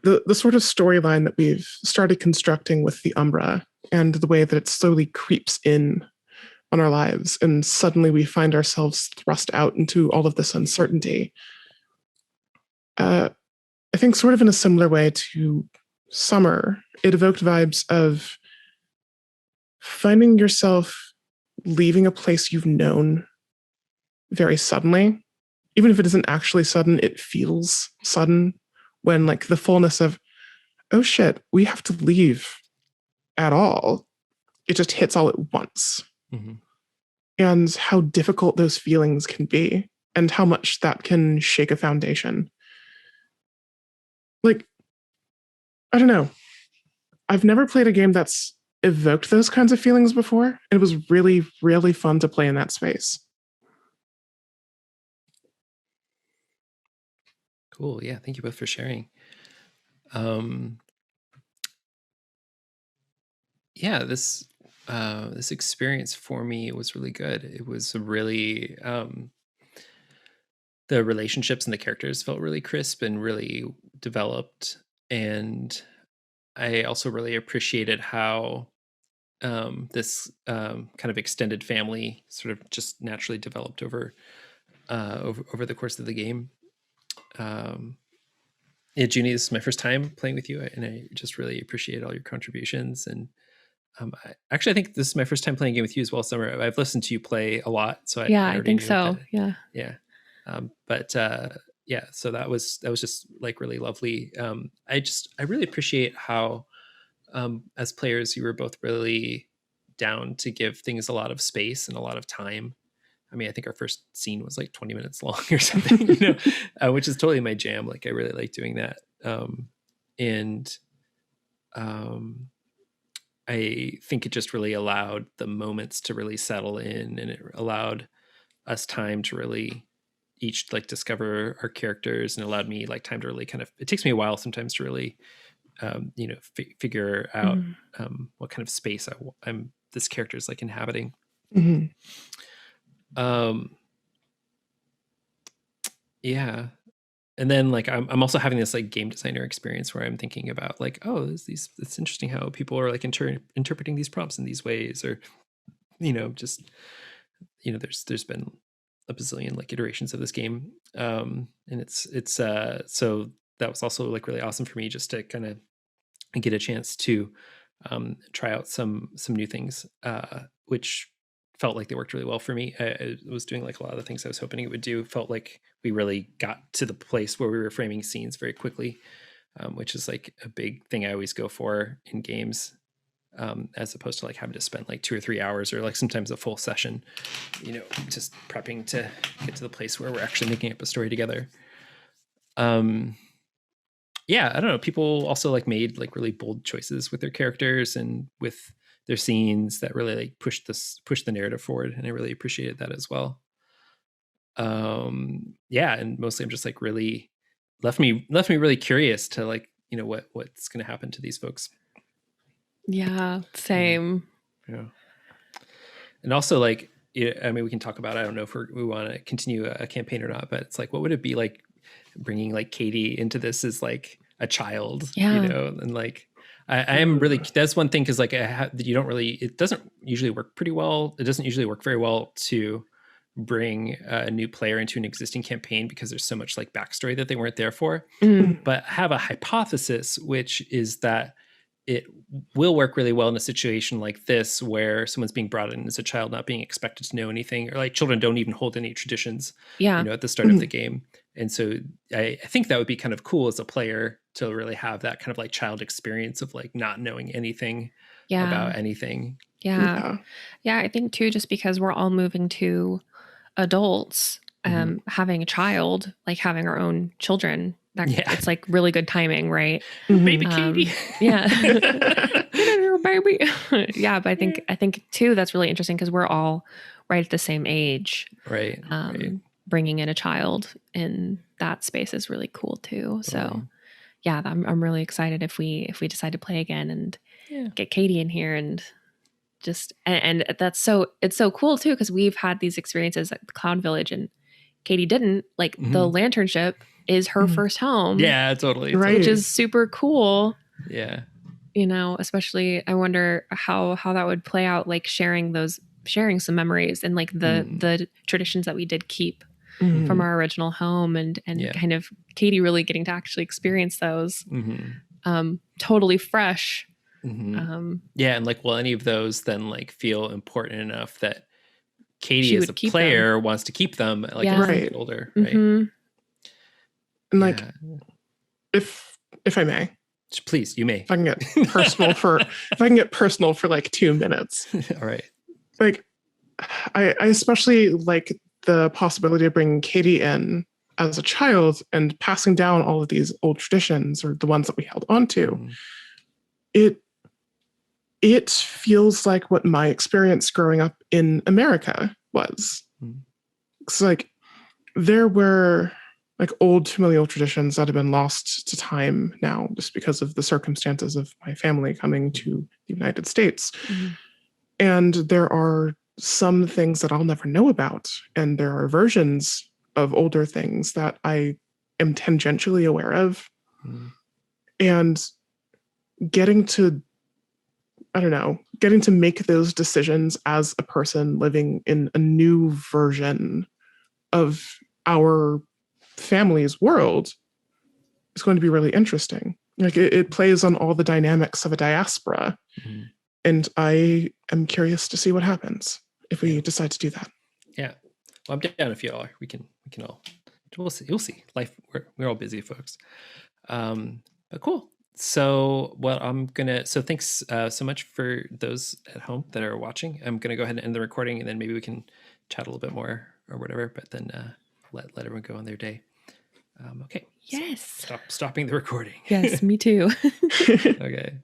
the sort of storyline that we've started constructing with the Umbra and the way that it slowly creeps in on our lives, and suddenly we find ourselves thrust out into all of this uncertainty. I think sort of in a similar way to Summer, it evoked vibes of finding yourself leaving a place you've known very suddenly. Even if it isn't actually sudden, it feels sudden when like the fullness of, oh shit, we have to leave at all. It just hits all at once. Mm-hmm. And how difficult those feelings can be and how much that can shake a foundation. Like, I don't know. I've never played a game that's evoked those kinds of feelings before. It was really, really fun to play in that space. Cool. Yeah. Thank you both for sharing. Yeah, this experience for me was really good. It was really the relationships and the characters felt really crisp and really developed, and I also really appreciated how this kind of extended family sort of just naturally developed over the course of the game. Yeah, Juni, this is my first time playing with you, and I just really appreciate all your contributions. And I think this is my first time playing a game with you as well, Summer. I've listened to you play a lot, so I think so. Yeah. So that was just like really lovely. I really appreciate how, as players, you were both really down to give things a lot of space and a lot of time. I mean, I think our first scene was like 20 minutes long or something, which is totally my jam. Like, I really like doing that. I think it just really allowed the moments to really settle in, and it allowed us time to really each like discover our characters, and allowed me like time to really kind of, it takes me a while sometimes to really, figure out what kind of space I'm this character is like inhabiting. Mm-hmm. Yeah. And then like I'm also having this like game designer experience where I'm thinking about like, oh, it's interesting how people are like interpreting these prompts in these ways, or there's been a bazillion like iterations of this game, and it's so that was also like really awesome for me just to kind of get a chance to try out some new things, which felt like they worked really well for me. I was doing like a lot of the things I was hoping it would do. Felt like we really got to the place where we were framing scenes very quickly, which is like a big thing I always go for in games, as opposed to like having to spend like 2 or 3 hours or like sometimes a full session, just prepping to get to the place where we're actually making up a story together. Yeah, I don't know. People also like made like really bold choices with their characters and with their scenes that really like push the narrative forward, and I really appreciated that as well. Yeah, and mostly I'm just like really left me really curious to like what's going to happen to these folks. Yeah, same. Yeah, and also like I mean, we can talk about, I don't know if we want to continue a campaign or not, but it's like, what would it be like bringing like Katy into this as like a child, and like I am really, that's one thing, because like it doesn't usually work pretty well. It doesn't usually work very well to bring a new player into an existing campaign because there's so much like backstory that they weren't there for. But I have a hypothesis, which is that it will work really well in a situation like this where someone's being brought in as a child, not being expected to know anything, or like children don't even hold any traditions, Yeah. at the start of the game. And so I think that would be kind of cool as a player to really have that kind of like child experience of like not knowing anything about anything. Yeah. I think too, just because we're all moving to adults, having a child, like having our own children, it's like really good timing, right? Baby Katy. Yeah. Get in here, baby. Yeah, but I think too, that's really interesting because we're all right at the same age. Right. Bringing in a child in that space is really cool too. So yeah, I'm really excited if we decide to play again and get Katy in here and just and it's so cool too because we've had these experiences at the Cloud Village and Katy didn't. Like the lantern ship is her first home. Yeah, totally. Right. Which is super cool. Yeah. Especially I wonder how that would play out, like sharing some memories and like the traditions that we did keep from our original home and kind of Katy really getting to actually experience those totally fresh. Yeah, and like, will any of those then like feel important enough that Katy She as a would keep player wants to keep them like as they get older, right? And like, if I may, please, you may. If I can get personal for like 2 minutes. All right. Like, I especially like the possibility of bringing Katy in as a child and passing down all of these old traditions or the ones that we held on to. It feels like what my experience growing up in America was. It's like there were like old familial traditions that have been lost to time now just because of the circumstances of my family coming to the United States. And there are some things that I'll never know about. And there are versions of older things that I am tangentially aware of. And getting to make those decisions as a person living in a new version of our family's world is going to be really interesting. Like it plays on all the dynamics of a diaspora. And I am curious to see what happens if we decide to do that. Yeah. Well, I'm down if you all are. We can all, we'll see. You'll see. Life, we're all busy folks. But cool. So, so thanks so much for those at home that are watching. I'm going to go ahead and end the recording and then maybe we can chat a little bit more or whatever, but then let everyone go on their day. Okay. Yes. Stopping the recording. Yes, me too. Okay.